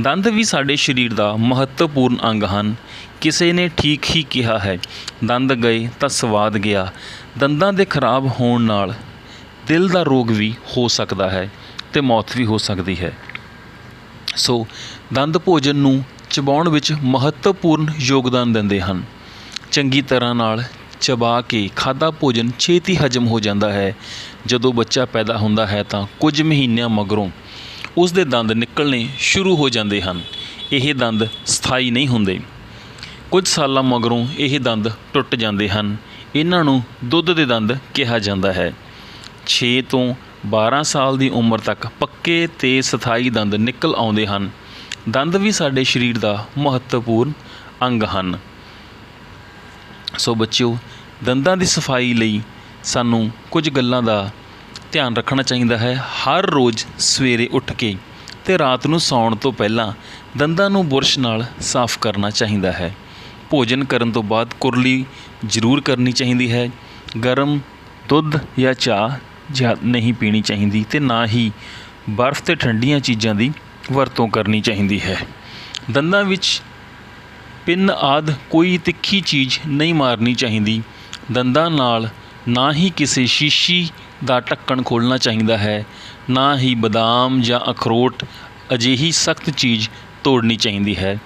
ਦੰਦ ਵੀ ਸਾਡੇ ਸਰੀਰ ਦਾ ਮਹੱਤਵਪੂਰਨ ਅੰਗ ਹਨ। ਕਿਸੇ ਨੇ ਠੀਕ ਹੀ ਕਿਹਾ ਹੈ, ਦੰਦ ਗਏ ਤਾਂ ਸਵਾਦ ਗਿਆ। ਦੰਦਾਂ ਦੇ ਖਰਾਬ ਹੋਣ ਨਾਲ ਦਿਲ ਦਾ ਰੋਗ ਵੀ ਹੋ ਸਕਦਾ ਹੈ ਅਤੇ ਮੌਤ ਵੀ ਹੋ ਸਕਦੀ ਹੈ। ਸੋ ਦੰਦ ਭੋਜਨ ਨੂੰ ਚਬਾਉਣ ਵਿੱਚ ਮਹੱਤਵਪੂਰਨ ਯੋਗਦਾਨ ਦਿੰਦੇ ਹਨ। ਚੰਗੀ ਤਰ੍ਹਾਂ ਨਾਲ ਚਬਾ ਕੇ ਖਾਧਾ ਭੋਜਨ ਛੇਤੀ ਹਜ਼ਮ ਹੋ ਜਾਂਦਾ ਹੈ। ਜਦੋਂ ਬੱਚਾ ਪੈਦਾ ਹੁੰਦਾ ਹੈ ਤਾਂ ਕੁਝ ਮਹੀਨਿਆਂ ਮਗਰੋਂ ਉਸ ਦੇ ਦੰਦ ਨਿਕਲਣੇ ਸ਼ੁਰੂ ਹੋ ਜਾਂਦੇ ਹਨ। ਇਹ ਦੰਦ ਸਥਾਈ ਨਹੀਂ ਹੁੰਦੇ। ਕੁਝ ਸਾਲਾਂ ਮਗਰੋਂ ਇਹ ਦੰਦ ਟੁੱਟ ਜਾਂਦੇ ਹਨ। ਇਹਨਾਂ ਨੂੰ ਦੁੱਧ ਦੇ ਦੰਦ ਕਿਹਾ ਜਾਂਦਾ ਹੈ। 6 ਤੋਂ 12 ਸਾਲ ਦੀ ਉਮਰ ਤੱਕ ਪੱਕੇ ਅਤੇ ਸਥਾਈ ਦੰਦ ਨਿਕਲ ਆਉਂਦੇ ਹਨ। ਦੰਦ ਵੀ ਸਾਡੇ ਸਰੀਰ ਦਾ ਮਹੱਤਵਪੂਰਨ ਅੰਗ ਹਨ। ਸੋ ਬੱਚਿਓ, ਦੰਦਾਂ ਦੀ ਸਫਾਈ ਲਈ ਸਾਨੂੰ ਕੁਝ ਗੱਲਾਂ ਦਾ ਧਿਆਨ ਰੱਖਣਾ ਚਾਹੀਦਾ ਹੈ। ਹਰ ਰੋਜ਼ ਸਵੇਰੇ ਉੱਠ ਕੇ ਅਤੇ ਰਾਤ ਨੂੰ ਸੌਣ ਤੋਂ ਪਹਿਲਾਂ ਦੰਦਾਂ ਨੂੰ ਬੁਰਸ਼ ਨਾਲ ਸਾਫ਼ ਕਰਨਾ ਚਾਹੀਦਾ ਹੈ। ਭੋਜਨ ਕਰਨ ਤੋਂ ਬਾਅਦ ਕੁਰਲੀ ਜ਼ਰੂਰ ਕਰਨੀ ਚਾਹੀਦੀ ਹੈ। ਗਰਮ ਦੁੱਧ ਜਾਂ ਚਾਹ ਨਹੀਂ ਪੀਣੀ ਚਾਹੀਦੀ ਅਤੇ ਨਾ ਹੀ ਬਰਫ਼ ਅਤੇ ਠੰਡੀਆਂ ਚੀਜ਼ਾਂ ਦੀ ਵਰਤੋਂ ਕਰਨੀ ਚਾਹੀਦੀ ਹੈ। ਦੰਦਾਂ ਵਿੱਚ ਪਿੰਨ ਆਦਿ ਕੋਈ ਤਿੱਖੀ ਚੀਜ਼ ਨਹੀਂ ਮਾਰਨੀ ਚਾਹੀਦੀ। ਦੰਦਾਂ ਨਾਲ ਨਾ ਹੀ ਕਿਸੇ ਸ਼ੀਸ਼ੀ ਦਾ ਢੱਕਣ ਖੋਲ੍ਹਣਾ ਚਾਹੀਦਾ ਹੈ, ਨਾ ਹੀ ਬਦਾਮ ਜਾਂ ਅਖਰੋਟ ਅਜਿਹੀ ਸਖਤ ਚੀਜ਼ ਤੋੜਨੀ ਚਾਹੀਦੀ ਹੈ।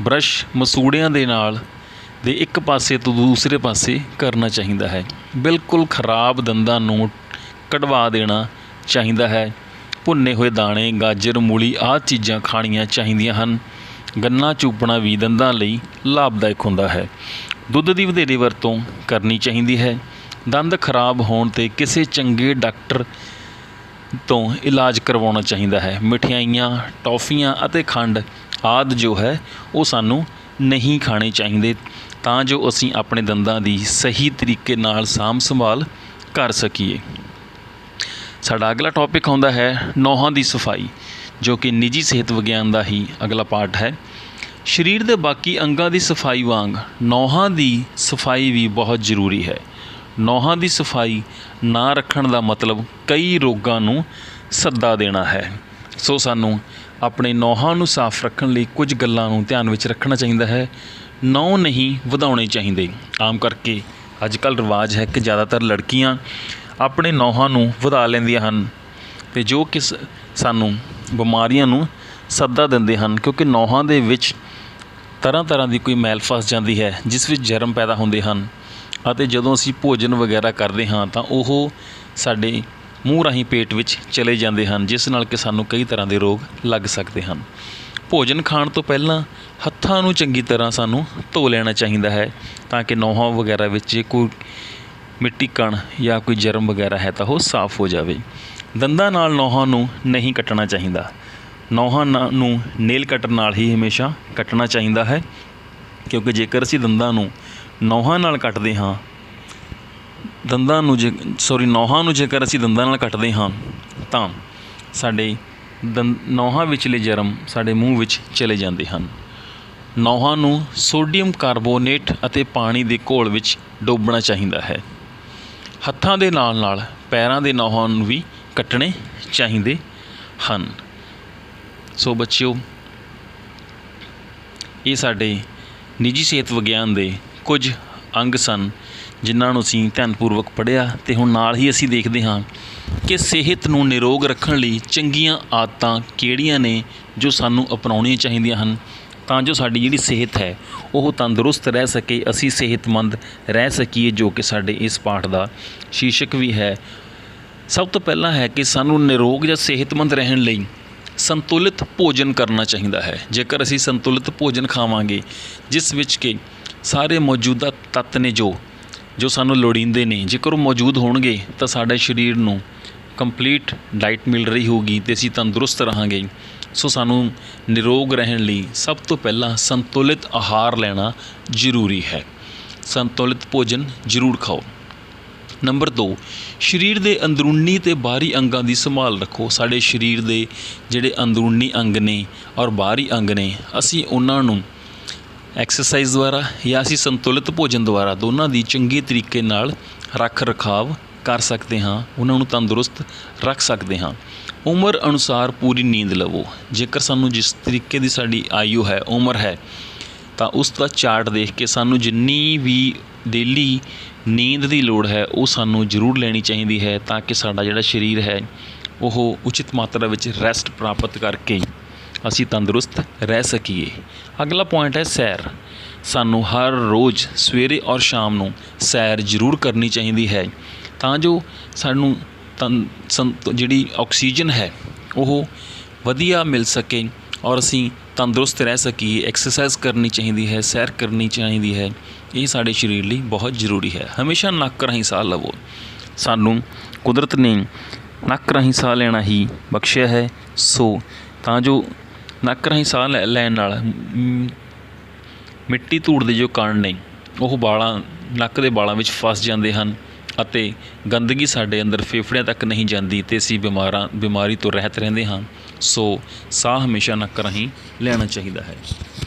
ਬਰੱਸ਼ ਮਸੂੜਿਆਂ ਦੇ ਨਾਲ ਦੇ ਇੱਕ ਪਾਸੇ ਤੋਂ ਦੂਸਰੇ ਪਾਸੇ ਕਰਨਾ ਚਾਹੀਦਾ ਹੈ। ਬਿਲਕੁਲ ਖਰਾਬ ਦੰਦਾਂ ਨੂੰ ਕਢਵਾ ਦੇਣਾ ਚਾਹੀਦਾ ਹੈ। ਭੁੰਨੇ ਹੋਏ ਦਾਣੇ, ਗਾਜਰ, ਮੂਲੀ ਆਦਿ ਚੀਜ਼ਾਂ ਖਾਣੀਆਂ ਚਾਹੀਦੀਆਂ ਹਨ। ਗੰਨਾ ਚੂਪਣਾ ਵੀ ਦੰਦਾਂ ਲਈ ਲਾਭਦਾਇਕ ਹੁੰਦਾ ਹੈ। ਦੁੱਧ ਦੀ ਵਧੇਰੇ ਵਰਤੋਂ ਕਰਨੀ ਚਾਹੀਦੀ ਹੈ। ਦੰਦ ਖਰਾਬ ਹੋਣ 'ਤੇ ਕਿਸੇ ਚੰਗੇ ਡਾਕਟਰ ਤੋਂ ਇਲਾਜ ਕਰਵਾਉਣਾ ਚਾਹੀਦਾ ਹੈ। ਮਠਿਆਈਆਂ, ਟੌਫੀਆਂ ਅਤੇ ਖੰਡ ਆਦਿ ਜੋ ਹੈ ਉਹ ਸਾਨੂੰ ਨਹੀਂ ਖਾਣੇ ਚਾਹੀਦੇ, ਤਾਂ ਜੋ ਅਸੀਂ ਆਪਣੇ ਦੰਦਾਂ ਦੀ ਸਹੀ ਤਰੀਕੇ ਨਾਲ ਸਾਂਭ ਸੰਭਾਲ ਕਰ ਸਕੀਏ। ਸਾਡਾ ਅਗਲਾ ਟੌਪਿਕ ਆਉਂਦਾ ਹੈ ਨਹੁੰਾਂ ਦੀ ਸਫਾਈ, ਜੋ ਕਿ ਨਿੱਜੀ ਸਿਹਤ ਵਿਗਿਆਨ ਦਾ ਹੀ ਅਗਲਾ ਪਾਰਟ ਹੈ। ਸਰੀਰ ਦੇ ਬਾਕੀ ਅੰਗਾਂ ਦੀ ਸਫਾਈ ਵਾਂਗ ਨਹੁੰਾਂ ਦੀ ਸਫਾਈ ਵੀ ਬਹੁਤ ਜ਼ਰੂਰੀ ਹੈ। ਨਹੁੰਾਂ ਦੀ ਸਫਾਈ ਨਾ ਰੱਖਣ ਦਾ ਮਤਲਬ ਕਈ ਰੋਗਾਂ ਨੂੰ ਸੱਦਾ ਦੇਣਾ ਹੈ। ਸੋ ਸਾਨੂੰ ਆਪਣੇ ਨਹੁੰਾਂ ਨੂੰ ਸਾਫ਼ ਰੱਖਣ ਲਈ ਕੁਝ ਗੱਲਾਂ ਨੂੰ ਧਿਆਨ ਵਿੱਚ ਰੱਖਣਾ ਚਾਹੀਦਾ ਹੈ। ਨਹੁੰ ਨਹੀਂ ਵਧਾਉਣੇ ਚਾਹੀਦੇ। ਆਮ ਕਰਕੇ ਅੱਜ ਕੱਲ੍ਹ ਰਿਵਾਜ ਹੈ ਕਿ ਜ਼ਿਆਦਾਤਰ ਲੜਕੀਆਂ ਆਪਣੇ ਨਹੁੰਾਂ ਨੂੰ ਵਧਾ ਲੈਂਦੀਆਂ ਹਨ, ਅਤੇ ਜੋ ਕਿ ਸਾਨੂੰ ਬਿਮਾਰੀਆਂ ਨੂੰ ਸੱਦਾ ਦਿੰਦੇ ਹਨ, ਕਿਉਂਕਿ ਨਹੁੰਾਂ ਦੇ ਵਿੱਚ ਤਰ੍ਹਾਂ ਤਰ੍ਹਾਂ ਦੀ ਕੋਈ ਮੈਲ ਫਸ ਜਾਂਦੀ ਹੈ, ਜਿਸ ਵਿੱਚ ਜਰਮ ਪੈਦਾ ਹੁੰਦੇ ਹਨ, ਅਤੇ ਜਦੋਂ ਅਸੀਂ ਭੋਜਨ ਵਗੈਰਾ ਕਰਦੇ ਹਾਂ ਤਾਂ ਉਹ ਸਾਡੇ ਮੂੰਹ ਰਾਹੀਂ ਪੇਟ ਵਿੱਚ ਚਲੇ ਜਾਂਦੇ ਹਨ, ਜਿਸ ਨਾਲ ਕਿ ਸਾਨੂੰ ਕਈ ਤਰ੍ਹਾਂ ਦੇ ਰੋਗ ਲੱਗ ਸਕਦੇ ਹਨ। ਭੋਜਨ ਖਾਣ ਤੋਂ ਪਹਿਲਾਂ ਹੱਥਾਂ ਨੂੰ ਚੰਗੀ ਤਰ੍ਹਾਂ ਸਾਨੂੰ ਧੋ ਲੈਣਾ ਚਾਹੀਦਾ ਹੈ, ਤਾਂ ਕਿ ਨਹੁੰਾਂ ਵਗੈਰਾ ਵਿੱਚ ਜੇ ਕੋਈ ਮਿੱਟੀ ਕਣ ਜਾਂ ਕੋਈ ਜਰਮ ਵਗੈਰਾ ਹੈ ਤਾਂ ਉਹ ਸਾਫ਼ ਹੋ ਜਾਵੇ। ਦੰਦਾਂ ਨਾਲ ਨਹੁੰਾਂ ਨੂੰ ਨਹੀਂ ਕੱਟਣਾ ਚਾਹੀਦਾ। ਨਹੁੰਾਂ ਨੂੰ ਨੇਲ ਕਟਰ ਨਾਲ ਹੀ ਹਮੇਸ਼ਾ ਕੱਟਣਾ ਚਾਹੀਦਾ ਹੈ, ਕਿਉਂਕਿ ਜੇਕਰ ਅਸੀਂ ਦੰਦਾਂ ਨੂੰ ਨਹੁੰਾਂ ਨਾਲ ਕੱਟਦੇ ਹਾਂ ਨਹੁੰਾਂ ਨੂੰ ਜੇਕਰ ਅਸੀਂ ਦੰਦਾਂ ਨਾਲ ਕੱਟਦੇ ਹਾਂ ਤਾਂ ਸਾਡੇ ਨਹੁੰਾਂ ਵਿਚਲੇ ਜਰਮ ਸਾਡੇ ਮੂੰਹ ਵਿੱਚ ਚਲੇ ਜਾਂਦੇ ਹਨ। ਨਹੁੰਾਂ ਨੂੰ ਸੋਡੀਅਮ ਕਾਰਬੋਨੇਟ ਅਤੇ ਪਾਣੀ ਦੇ ਘੋਲ ਵਿੱਚ ਡੋਬਣਾ ਚਾਹੀਦਾ ਹੈ। ਹੱਥਾਂ ਦੇ ਨਾਲ ਨਾਲ ਪੈਰਾਂ ਦੇ ਨਹੁੰਾਂ ਨੂੰ ਵੀ ਕੱਟਣੇ ਚਾਹੀਦੇ ਹਨ। ਸੋ ਬੱਚਿਓ, ਇਹ ਸਾਡੇ ਨਿੱਜੀ ਸਿਹਤ ਵਿਗਿਆਨ ਦੇ ਕੁਝ ਅੰਗ ਸਨ, ਜਿਨ੍ਹਾਂ ਨੂੰ ਅਸੀਂ ਧਿਆਨਪੂਰਵਕ ਪੜ੍ਹਿਆ, ਅਤੇ ਹੁਣ ਨਾਲ ਹੀ ਅਸੀਂ ਦੇਖਦੇ ਹਾਂ ਕਿ ਸਿਹਤ ਨੂੰ ਨਿਰੋਗ ਰੱਖਣ ਲਈ ਚੰਗੀਆਂ ਆਦਤਾਂ ਕਿਹੜੀਆਂ ਨੇ ਜੋ ਸਾਨੂੰ ਅਪਣਾਉਣੀਆਂ ਚਾਹੀਦੀਆਂ ਹਨ, ਤਾਂ ਜੋ ਸਾਡੀ ਜਿਹੜੀ ਸਿਹਤ ਹੈ ਉਹ ਤੰਦਰੁਸਤ ਰਹਿ ਸਕੇ, ਅਸੀਂ ਸਿਹਤਮੰਦ ਰਹਿ ਸਕੀਏ, ਜੋ ਕਿ ਸਾਡੇ ਇਸ ਪਾਠ ਦਾ ਸ਼ੀਰਸ਼ਕ ਵੀ ਹੈ। ਸਭ ਤੋਂ ਪਹਿਲਾਂ ਹੈ ਕਿ ਸਾਨੂੰ ਨਿਰੋਗ ਜਾਂ ਸਿਹਤਮੰਦ ਰਹਿਣ ਲਈ ਸੰਤੁਲਿਤ ਭੋਜਨ ਕਰਨਾ ਚਾਹੀਦਾ ਹੈ। ਜੇਕਰ ਅਸੀਂ ਸੰਤੁਲਿਤ ਭੋਜਨ ਖਾਵਾਂਗੇ, ਜਿਸ ਵਿੱਚ ਕਿ ਸਾਰੇ ਮੌਜੂਦਾ ਤੱਤ ਨੇ ਜੋ ਸਾਨੂੰ ਲੋੜੀਂਦੇ ਨੇ, ਜੇਕਰ ਉਹ ਮੌਜੂਦ ਹੋਣਗੇ ਤਾਂ ਸਾਡੇ ਸਰੀਰ ਨੂੰ ਕੰਪਲੀਟ ਡਾਈਟ ਮਿਲ ਰਹੀ ਹੋਊਗੀ ਅਤੇ ਅਸੀਂ ਤੰਦਰੁਸਤ ਰਹਾਂਗੇ। ਸੋ ਸਾਨੂੰ ਨਿਰੋਗ ਰਹਿਣ ਲਈ ਸਭ ਤੋਂ ਪਹਿਲਾਂ ਸੰਤੁਲਿਤ ਆਹਾਰ ਲੈਣਾ ਜ਼ਰੂਰੀ ਹੈ। ਸੰਤੁਲਿਤ ਭੋਜਨ ਜ਼ਰੂਰ ਖਾਓ। ਨੰਬਰ 2, ਸਰੀਰ ਦੇ ਅੰਦਰੂਨੀ ਅਤੇ ਬਾਹਰੀ ਅੰਗਾਂ ਦੀ ਸੰਭਾਲ ਰੱਖੋ। ਸਾਡੇ ਸਰੀਰ ਦੇ ਜਿਹੜੇ ਅੰਦਰੂਨੀ ਅੰਗ ਨੇ ਔਰ ਬਾਹਰੀ ਅੰਗ ਨੇ, ਅਸੀਂ ਉਹਨਾਂ ਨੂੰ ਐਕਸਰਸਾਈਜ਼ ਦੁਆਰਾ ਜਾਂ ਅਸੀਂ ਸੰਤੁਲਿਤ ਭੋਜਨ ਦੁਆਰਾ ਦੋਨਾਂ ਦੀ ਚੰਗੇ ਤਰੀਕੇ ਨਾਲ ਰੱਖ ਰਖਾਵ ਕਰ ਸਕਦੇ ਹਾਂ, ਉਹਨਾਂ ਨੂੰ ਤੰਦਰੁਸਤ ਰੱਖ ਸਕਦੇ ਹਾਂ। ਉਮਰ ਅਨੁਸਾਰ ਪੂਰੀ ਨੀਂਦ ਲਵੋ। ਜੇਕਰ ਸਾਨੂੰ ਜਿਸ ਤਰੀਕੇ ਦੀ ਸਾਡੀ ਆਯੂ ਹੈ, ਉਮਰ ਹੈ, ਤਾਂ ਉਸ ਦਾ ਚਾਰਟ ਦੇਖ ਕੇ ਸਾਨੂੰ ਜਿੰਨੀ ਵੀ ਡੇਲੀ ਨੀਂਦ ਦੀ ਲੋੜ ਹੈ ਉਹ ਸਾਨੂੰ ਜ਼ਰੂਰ ਲੈਣੀ ਚਾਹੀਦੀ ਹੈ, ਤਾਂ ਕਿ ਸਾਡਾ ਜਿਹੜਾ ਸਰੀਰ ਹੈ ਉਹ ਉਚਿਤ ਮਾਤਰਾ ਵਿੱਚ ਰੈਸਟ ਪ੍ਰਾਪਤ ਕਰਕੇ ਅਸੀਂ ਤੰਦਰੁਸਤ ਰਹਿ ਸਕੀਏ। ਅਗਲਾ ਪੁਆਇੰਟ ਹੈ ਸੈਰ। ਸਾਨੂੰ ਹਰ ਰੋਜ਼ ਸਵੇਰੇ ਔਰ ਸ਼ਾਮ ਨੂੰ ਸੈਰ ਜ਼ਰੂਰ ਕਰਨੀ ਚਾਹੀਦੀ ਹੈ, ਤਾਂ ਜੋ ਸਾਨੂੰ ਜਿਹੜੀ ਆਕਸੀਜਨ ਹੈ ਉਹ ਵਧੀਆ ਮਿਲ ਸਕੇ ਔਰ ਅਸੀਂ ਤੰਦਰੁਸਤ ਰਹਿ ਸਕੀਏ। ਐਕਸਰਸਾਈਜ਼ ਕਰਨੀ ਚਾਹੀਦੀ ਹੈ, ਸੈਰ ਕਰਨੀ ਚਾਹੀਦੀ ਹੈ, ਇਹ ਸਾਡੇ ਸਰੀਰ ਲਈ ਬਹੁਤ ਜ਼ਰੂਰੀ ਹੈ। ਹਮੇਸ਼ਾ ਨੱਕ ਰਾਹੀਂ ਸਾਹ ਲਵੋ। ਸਾਨੂੰ ਕੁਦਰਤ ਨੇ ਨੱਕ ਰਾਹੀਂ ਸਾਹ ਲੈਣਾ ਹੀ ਬਖਸ਼ਿਆ ਹੈ। ਸੋ ਤਾਂ ਜੋ ਨੱਕ ਰਾਹੀਂ ਸਾਹ ਲੈਣ ਨਾਲ ਮਿੱਟੀ ਧੂੜ ਦੇ ਜੋ ਕਣ ਨੇ ਉਹ ਨੱਕ ਦੇ ਵਾਲਾਂ ਵਿੱਚ ਫਸ ਜਾਂਦੇ ਹਨ ਅਤੇ ਗੰਦਗੀ ਸਾਡੇ ਅੰਦਰ ਫੇਫੜਿਆਂ ਤੱਕ ਨਹੀਂ ਜਾਂਦੀ ਅਤੇ ਅਸੀਂ ਬਿਮਾਰੀ ਤੋਂ ਰਹਿਤ ਰਹਿੰਦੇ ਹਾਂ। ਸੋ ਸਾਹ ਹਮੇਸ਼ਾ ਨੱਕ ਰਾਹੀਂ ਲੈਣਾ ਚਾਹੀਦਾ ਹੈ।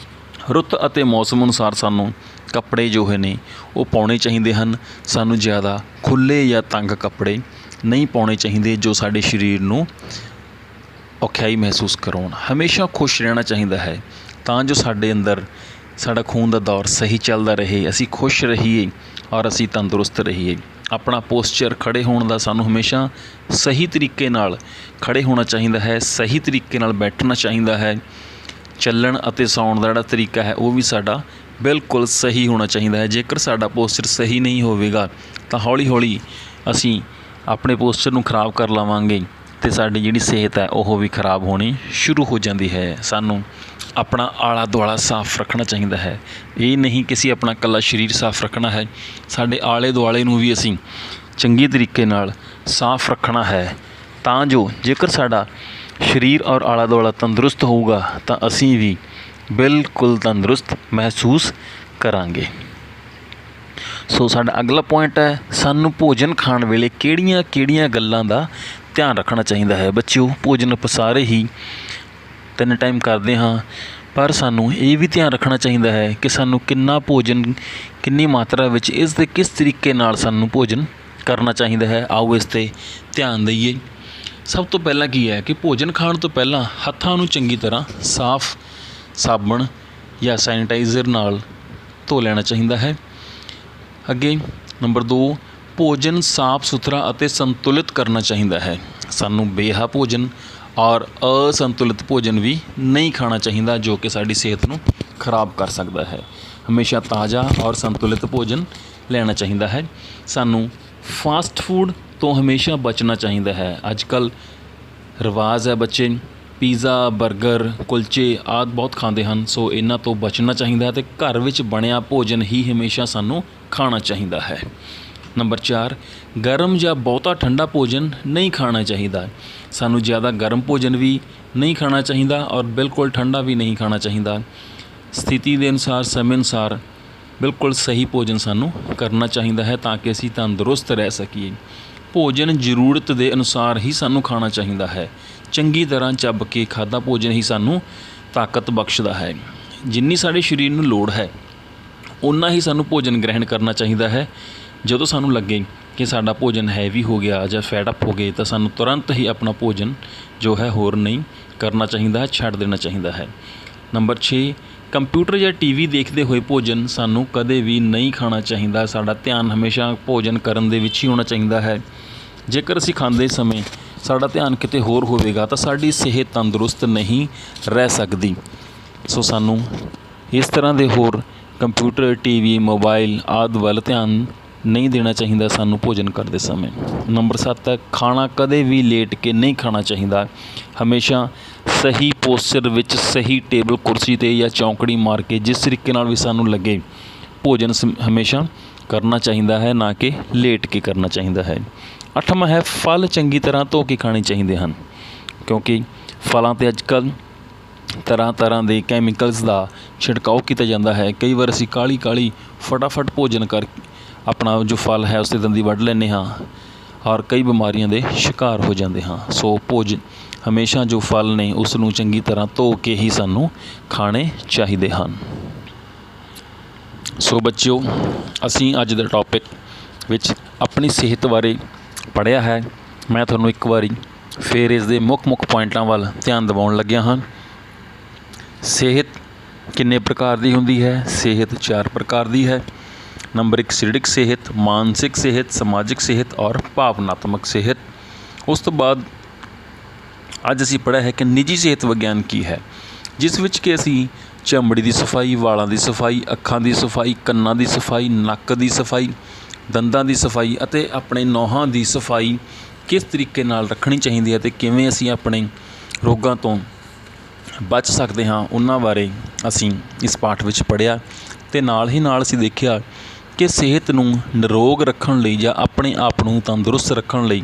ਰੁੱਤ ਅਤੇ ਮੌਸਮ ਅਨੁਸਾਰ ਸਾਨੂੰ ਕੱਪੜੇ ਜੋ ਨੇ ਉਹ ਪਾਉਣੇ ਚਾਹੀਦੇ ਹਨ। ਸਾਨੂੰ ਜ਼ਿਆਦਾ ਖੁੱਲ੍ਹੇ ਜਾਂ ਤੰਗ ਕੱਪੜੇ ਨਹੀਂ ਪਾਉਣੇ ਚਾਹੀਦੇ ਜੋ ਸਾਡੇ ਸਰੀਰ ਨੂੰ ਔਖਿਆਈ ਮਹਿਸੂਸ ਕਰਾਉਣ। ਹਮੇਸ਼ਾ ਖੁਸ਼ ਰਹਿਣਾ ਚਾਹੀਦਾ ਹੈ ਤਾਂ ਜੋ ਸਾਡੇ ਅੰਦਰ ਸਾਡਾ ਖੂਨ ਦਾ ਦੌਰ ਸਹੀ ਚੱਲਦਾ ਰਹੇ, ਅਸੀਂ ਖੁਸ਼ ਰਹੀਏ ਔਰ ਅਸੀਂ ਤੰਦਰੁਸਤ ਰਹੀਏ। ਆਪਣਾ ਪੋਸਚਰ ਖੜ੍ਹੇ ਹੋਣ ਦਾ ਸਾਨੂੰ ਹਮੇਸ਼ਾ ਸਹੀ ਤਰੀਕੇ ਨਾਲ ਖੜ੍ਹੇ ਹੋਣਾ ਚਾਹੀਦਾ ਹੈ, ਸਹੀ ਤਰੀਕੇ ਨਾਲ ਬੈਠਣਾ ਚਾਹੀਦਾ ਹੈ। ਚੱਲਣ ਅਤੇ ਸੌਣ ਦਾ ਜਿਹੜਾ ਤਰੀਕਾ ਹੈ ਉਹ ਵੀ ਸਾਡਾ ਬਿਲਕੁਲ ਸਹੀ ਹੋਣਾ ਚਾਹੀਦਾ ਹੈ। ਜੇਕਰ ਸਾਡਾ ਪੋਸਚਰ ਸਹੀ ਨਹੀਂ ਹੋਵੇਗਾ ਤਾਂ ਹੌਲੀ ਹੌਲੀ ਅਸੀਂ ਆਪਣੇ ਪੋਸਚਰ ਨੂੰ ਖਰਾਬ ਕਰ ਲਵਾਂਗੇ ਅਤੇ ਸਾਡੀ ਜਿਹੜੀ ਸਿਹਤ ਹੈ ਉਹ ਵੀ ਖਰਾਬ ਹੋਣੀ ਸ਼ੁਰੂ ਹੋ ਜਾਂਦੀ ਹੈ। ਸਾਨੂੰ ਆਪਣਾ ਆਲਾ ਦੁਆਲਾ ਸਾਫ਼ ਰੱਖਣਾ ਚਾਹੀਦਾ ਹੈ। ਇਹ ਨਹੀਂ ਕਿ ਅਸੀਂ ਆਪਣਾ ਇਕੱਲਾ ਸਰੀਰ ਸਾਫ਼ ਰੱਖਣਾ ਹੈ, ਸਾਡੇ ਆਲੇ ਦੁਆਲੇ ਨੂੰ ਵੀ ਅਸੀਂ ਚੰਗੇ ਤਰੀਕੇ ਨਾਲ ਸਾਫ਼ ਰੱਖਣਾ ਹੈ ਤਾਂ ਜੋ ਜੇਕਰ ਸਾਡਾ ਸਰੀਰ ਔਰ ਆਲਾ ਦੁਆਲਾ ਤੰਦਰੁਸਤ ਹੋਊਗਾ ਤਾਂ ਅਸੀਂ ਵੀ ਬਿਲਕੁਲ ਤੰਦਰੁਸਤ ਮਹਿਸੂਸ ਕਰਾਂਗੇ। ਸੋ ਸਾਡਾ ਅਗਲਾ ਪੁਆਇੰਟ ਹੈ, ਸਾਨੂੰ ਭੋਜਨ ਖਾਣ ਵੇਲੇ ਕਿਹੜੀਆਂ ਗੱਲਾਂ ਦਾ ਧਿਆਨ ਰੱਖਣਾ ਚਾਹੀਦਾ ਹੈ। ਬੱਚਿਓ, ਭੋਜਨ ਆਪਾਂ ਸਾਰੇ ਹੀ 3 ਟਾਈਮ ਕਰਦੇ ਹਾਂ, ਪਰ ਸਾਨੂੰ ਇਹ ਵੀ ਧਿਆਨ ਰੱਖਣਾ ਚਾਹੀਦਾ ਹੈ ਕਿ ਸਾਨੂੰ ਕਿੰਨਾ ਭੋਜਨ ਕਿੰਨੀ ਮਾਤਰਾ ਵਿੱਚ ਇਸ ਦੇ ਕਿਸ ਤਰੀਕੇ ਨਾਲ ਸਾਨੂੰ ਭੋਜਨ ਕਰਨਾ ਚਾਹੀਦਾ ਹੈ। ਆਓ ਇਸ 'ਤੇ ਧਿਆਨ ਦਈਏ। ਸਭ ਤੋਂ ਪਹਿਲਾਂ ਕੀ ਹੈ ਕਿ ਭੋਜਨ ਖਾਣ ਤੋਂ ਪਹਿਲਾਂ ਹੱਥਾਂ ਨੂੰ ਚੰਗੀ ਤਰ੍ਹਾਂ ਸਾਫ਼ ਸਾਬਣ ਜਾਂ ਸੈਨੀਟਾਈਜ਼ਰ ਨਾਲ ਧੋ ਲੈਣਾ ਚਾਹੀਦਾ ਹੈ। ਅੱਗੇ ਨੰਬਰ 2, ਭੋਜਨ ਸਾਫ਼ ਸੁਥਰਾ ਅਤੇ ਸੰਤੁਲਿਤ ਕਰਨਾ ਚਾਹੀਦਾ ਹੈ। ਸਾਨੂੰ ਬੇਹਾ ਭੋਜਨ ਔਰ ਅਸੰਤੁਲਿਤ ਭੋਜਨ ਵੀ ਨਹੀਂ ਖਾਣਾ ਚਾਹੀਦਾ ਜੋ ਕਿ ਸਾਡੀ ਸਿਹਤ ਨੂੰ ਖਰਾਬ ਕਰ ਸਕਦਾ ਹੈ। ਹਮੇਸ਼ਾ ਤਾਜ਼ਾ ਔਰ ਸੰਤੁਲਿਤ ਭੋਜਨ ਲੈਣਾ ਚਾਹੀਦਾ ਹੈ। ਸਾਨੂੰ ਫਾਸਟ ਫੂਡ ਤੋਂ ਹਮੇਸ਼ਾ ਬਚਣਾ ਚਾਹੀਦਾ ਹੈ। ਅੱਜ ਕੱਲ੍ਹ ਰਿਵਾਜ਼ ਹੈ ਬੱਚੇ ਪੀਜ਼ਾ, ਬਰਗਰ, ਕੁਲਚੇ ਆਦਿ ਬਹੁਤ ਖਾਂਦੇ ਹਨ। ਸੋ ਇਹਨਾਂ ਤੋਂ ਬਚਣਾ ਚਾਹੀਦਾ ਅਤੇ ਘਰ ਵਿੱਚ ਬਣਿਆ ਭੋਜਨ ਹੀ ਹਮੇਸ਼ਾ ਸਾਨੂੰ ਖਾਣਾ ਚਾਹੀਦਾ ਹੈ। ਨੰਬਰ 4, ਗਰਮ ਜਾਂ ਬਹੁਤਾ ਠੰਡਾ ਭੋਜਨ ਨਹੀਂ ਖਾਣਾ ਚਾਹੀਦਾ। ਸਾਨੂੰ ਜ਼ਿਆਦਾ ਗਰਮ ਭੋਜਨ ਵੀ ਨਹੀਂ ਖਾਣਾ ਚਾਹੀਦਾ ਔਰ ਬਿਲਕੁਲ ਠੰਡਾ ਵੀ ਨਹੀਂ ਖਾਣਾ ਚਾਹੀਦਾ। ਸਥਿਤੀ ਦੇ ਅਨੁਸਾਰ, ਸਮੇਂ ਅਨੁਸਾਰ ਬਿਲਕੁਲ ਸਹੀ ਭੋਜਨ ਸਾਨੂੰ ਕਰਨਾ ਚਾਹੀਦਾ ਹੈ ਤਾਂ ਕਿ ਅਸੀਂ ਤੰਦਰੁਸਤ ਰਹਿ ਸਕੀਏ। ਭੋਜਨ ਜ਼ਰੂਰਤ ਦੇ ਅਨੁਸਾਰ ਹੀ ਸਾਨੂੰ ਖਾਣਾ ਚਾਹੀਦਾ ਹੈ। ਚੰਗੀ ਤਰ੍ਹਾਂ ਚੱਬ ਕੇ ਖਾਧਾ ਭੋਜਨ ਹੀ ਸਾਨੂੰ ਤਾਕਤ ਬਖਸ਼ਦਾ ਹੈ। ਜਿੰਨੀ ਸਾਡੇ ਸਰੀਰ ਨੂੰ ਲੋੜ ਹੈ ਓਨਾ ਹੀ ਸਾਨੂੰ ਭੋਜਨ ਗ੍ਰਹਿਣ ਕਰਨਾ ਚਾਹੀਦਾ ਹੈ। ਜਦੋਂ ਸਾਨੂੰ ਲੱਗੇ ਕਿ ਸਾਡਾ ਭੋਜਨ ਹੈਵੀ ਹੋ ਗਿਆ ਜਾਂ ਫੈਟ ਅਪ ਹੋ ਗਏ ਤਾਂ ਸਾਨੂੰ ਤੁਰੰਤ ਹੀ ਆਪਣਾ ਭੋਜਨ ਜੋ ਹੈ ਹੋਰ ਨਹੀਂ ਕਰਨਾ ਚਾਹੀਦਾ, ਛੱਡ ਦੇਣਾ ਚਾਹੀਦਾ ਹੈ। ਨੰਬਰ 6, ਕੰਪਿਊਟਰ ਜਾਂ TV ਦੇਖਦੇ ਹੋਏ ਭੋਜਨ ਸਾਨੂੰ ਕਦੇ ਵੀ ਨਹੀਂ ਖਾਣਾ ਚਾਹੀਦਾ। ਸਾਡਾ ਧਿਆਨ ਹਮੇਸ਼ਾ ਭੋਜਨ ਕਰਨ ਦੇ ਵਿੱਚ ਹੀ ਹੋਣਾ ਚਾਹੀਦਾ ਹੈ। ਜੇਕਰ ਅਸੀਂ ਖਾਂਦੇ ਸਮੇਂ ਸਾਡਾ ਧਿਆਨ ਕਿਤੇ ਹੋਰ ਹੋਵੇਗਾ ਤਾਂ ਸਾਡੀ ਸਿਹਤ ਤੰਦਰੁਸਤ ਨਹੀਂ ਰਹਿ ਸਕਦੀ। ਸੋ ਸਾਨੂੰ ਇਸ ਤਰ੍ਹਾਂ ਦੇ ਹੋਰ ਕੰਪਿਊਟਰ, TV, ਮੋਬਾਈਲ ਆਦਿ ਵੱਲ ਧਿਆਨ ਨਹੀਂ ਦੇਣਾ ਚਾਹੀਦਾ ਸਾਨੂੰ ਭੋਜਨ ਕਰਦੇ ਸਮੇਂ। ਨੰਬਰ 7 ਹੈ, ਖਾਣਾ ਕਦੇ ਵੀ ਲੇਟ ਕੇ ਨਹੀਂ ਖਾਣਾ ਚਾਹੀਦਾ। ਹਮੇਸ਼ਾ ਸਹੀ ਪੋਸਚਰ ਵਿੱਚ, ਸਹੀ ਟੇਬਲ ਕੁਰਸੀ 'ਤੇ ਜਾਂ ਚੌਂਕੜੀ ਮਾਰ ਕੇ ਜਿਸ ਤਰੀਕੇ ਨਾਲ ਵੀ ਸਾਨੂੰ ਲੱਗੇ ਭੋਜਨ ਹਮੇਸ਼ਾ ਕਰਨਾ ਚਾਹੀਦਾ ਹੈ, ਨਾ ਕਿ ਲੇਟ ਕੇ ਕਰਨਾ ਚਾਹੀਦਾ ਹੈ। 8ਵਾਂ ਹੈ, ਫਲ ਚੰਗੀ ਤਰ੍ਹਾਂ ਧੋ ਕੇ ਖਾਣੇ ਚਾਹੀਦੇ ਹਨ ਕਿਉਂਕਿ ਫਲਾਂ 'ਤੇ ਅੱਜ ਕੱਲ੍ਹ ਤਰ੍ਹਾਂ ਦੇ ਕੈਮੀਕਲਸ ਦਾ ਛਿੜਕਾਓ ਕੀਤਾ ਜਾਂਦਾ ਹੈ। ਕਈ ਵਾਰ ਅਸੀਂ ਕਾਹਲੀ ਫਟਾਫਟ ਭੋਜਨ ਕਰਕੇ ਆਪਣਾ ਜੋ ਫਲ ਹੈ ਉਸ 'ਤੇ ਦੰਦੀ ਵੱਢ ਲੈਂਦੇ ਹਾਂ ਔਰ ਕਈ ਬਿਮਾਰੀਆਂ ਦੇ ਸ਼ਿਕਾਰ ਹੋ ਜਾਂਦੇ ਹਾਂ। ਸੋ ਭੋਜਨ ਹਮੇਸ਼ਾ ਜੋ ਫਲ ਨੇ ਉਸ ਨੂੰ ਚੰਗੀ ਤਰ੍ਹਾਂ ਧੋ ਕੇ ਹੀ ਸਾਨੂੰ ਖਾਣੇ ਚਾਹੀਦੇ ਹਨ। ਸੋ ਬੱਚਿਓ, ਅਸੀਂ ਅੱਜ ਦੇ ਟੌਪਿਕ ਵਿੱਚ ਆਪਣੀ ਸਿਹਤ ਬਾਰੇ ਪੜ੍ਹਿਆ ਹੈ। ਮੈਂ ਤੁਹਾਨੂੰ ਇੱਕ ਵਾਰੀ ਫਿਰ ਇਸ ਦੇ ਮੁੱਖ ਪੁਆਇੰਟਾਂ ਵੱਲ ਧਿਆਨ ਦਿਵਾਉਣ ਲੱਗਿਆ ਹਾਂ। ਸਿਹਤ ਕਿੰਨੇ ਪ੍ਰਕਾਰ ਦੀ ਹੁੰਦੀ ਹੈ? ਸਿਹਤ 4 ਪ੍ਰਕਾਰ ਦੀ ਹੈ। ਨੰਬਰ 1, ਸਰੀਰਕ ਸਿਹਤ, ਮਾਨਸਿਕ ਸਿਹਤ, ਸਮਾਜਿਕ ਸਿਹਤ ਔਰ ਭਾਵਨਾਤਮਕ ਸਿਹਤ। ਉਸ ਤੋਂ ਬਾਅਦ ਅੱਜ ਅਸੀਂ ਪੜ੍ਹਿਆ ਹੈ ਕਿ ਨਿੱਜੀ ਸਿਹਤ ਵਿਗਿਆਨ ਕੀ ਹੈ, ਜਿਸ ਵਿੱਚ ਕਿ ਅਸੀਂ ਚਮੜੀ ਦੀ ਸਫਾਈ, ਵਾਲਾਂ ਦੀ ਸਫਾਈ, ਅੱਖਾਂ ਦੀ ਸਫਾਈ, ਕੰਨਾਂ ਦੀ ਸਫਾਈ, ਨੱਕ ਦੀ ਸਫਾਈ, ਦੰਦਾਂ ਦੀ ਸਫਾਈ ਅਤੇ ਆਪਣੇ ਨਹੁੰ ਦੀ ਸਫਾਈ ਕਿਸ ਤਰੀਕੇ ਨਾਲ ਰੱਖਣੀ ਚਾਹੀਦੀ ਹੈ ਅਤੇ ਕਿਵੇਂ ਅਸੀਂ ਆਪਣੇ ਰੋਗਾਂ ਤੋਂ ਬਚ ਸਕਦੇ ਹਾਂ ਉਹਨਾਂ ਬਾਰੇ ਅਸੀਂ ਇਸ ਪਾਠ ਵਿੱਚ ਪੜ੍ਹਿਆ। ਅਤੇ ਨਾਲ ਹੀ ਨਾਲ ਅਸੀਂ ਦੇਖਿਆ ਕਿ ਸਿਹਤ ਨੂੰ ਨਿਰੋਗ ਰੱਖਣ ਲਈ ਜਾਂ ਆਪਣੇ ਆਪ ਨੂੰ ਤੰਦਰੁਸਤ ਰੱਖਣ ਲਈ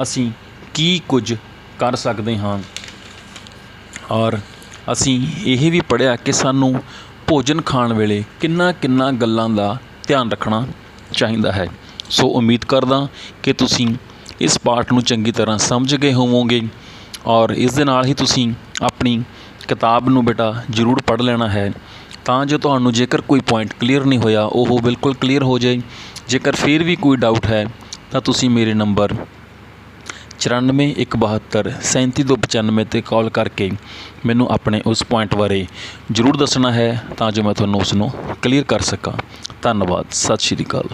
ਅਸੀਂ ਕੀ ਕੁਝ ਕਰ ਸਕਦੇ ਹਾਂ। ਔਰ ਅਸੀਂ ਇਹ ਵੀ ਪੜ੍ਹਿਆ ਕਿ ਸਾਨੂੰ ਭੋਜਨ ਖਾਣ ਵੇਲੇ ਕਿੰਨਾ ਗੱਲਾਂ ਦਾ ਧਿਆਨ ਰੱਖਣਾ ਚਾਹੀਦਾ ਹੈ। ਸੋ ਉਮੀਦ ਕਰਦਾ ਕਿ ਤੁਸੀਂ ਇਸ ਪਾਠ ਨੂੰ ਚੰਗੀ ਤਰ੍ਹਾਂ ਸਮਝ ਗਏ ਹੋਵੋਗੇ ਔਰ ਇਸ ਦੇ ਨਾਲ ਹੀ ਤੁਸੀਂ ਆਪਣੀ ਕਿਤਾਬ ਨੂੰ ਬੇਟਾ ਜ਼ਰੂਰ ਪੜ੍ਹ ਲੈਣਾ ਹੈ, ਤਾਂ ਜੋ ਤੁਹਾਨੂੰ ਜੇਕਰ ਕੋਈ ਪੁਆਇੰਟ ਕਲੀਅਰ ਨਹੀਂ ਹੋਇਆ ਉਹ ਬਿਲਕੁਲ ਕਲੀਅਰ ਹੋ ਜਾਏ। ਜੇਕਰ ਫਿਰ ਵੀ ਕੋਈ ਡਾਊਟ ਹੈ ਤਾਂ ਤੁਸੀਂ ਮੇਰੇ ਨੰਬਰ 9417373295 'ਤੇ ਕਾਲ ਕਰਕੇ ਮੈਨੂੰ ਆਪਣੇ ਉਸ ਪੁਆਇੰਟ ਬਾਰੇ ਜ਼ਰੂਰ ਦੱਸਣਾ ਹੈ, ਤਾਂ ਜੋ ਮੈਂ ਤੁਹਾਨੂੰ ਉਸ ਨੂੰ ਕਲੀਅਰ ਕਰ ਸਕਾਂ। ਧੰਨਵਾਦ। ਸਤਿ ਸ਼੍ਰੀ ਅਕਾਲ।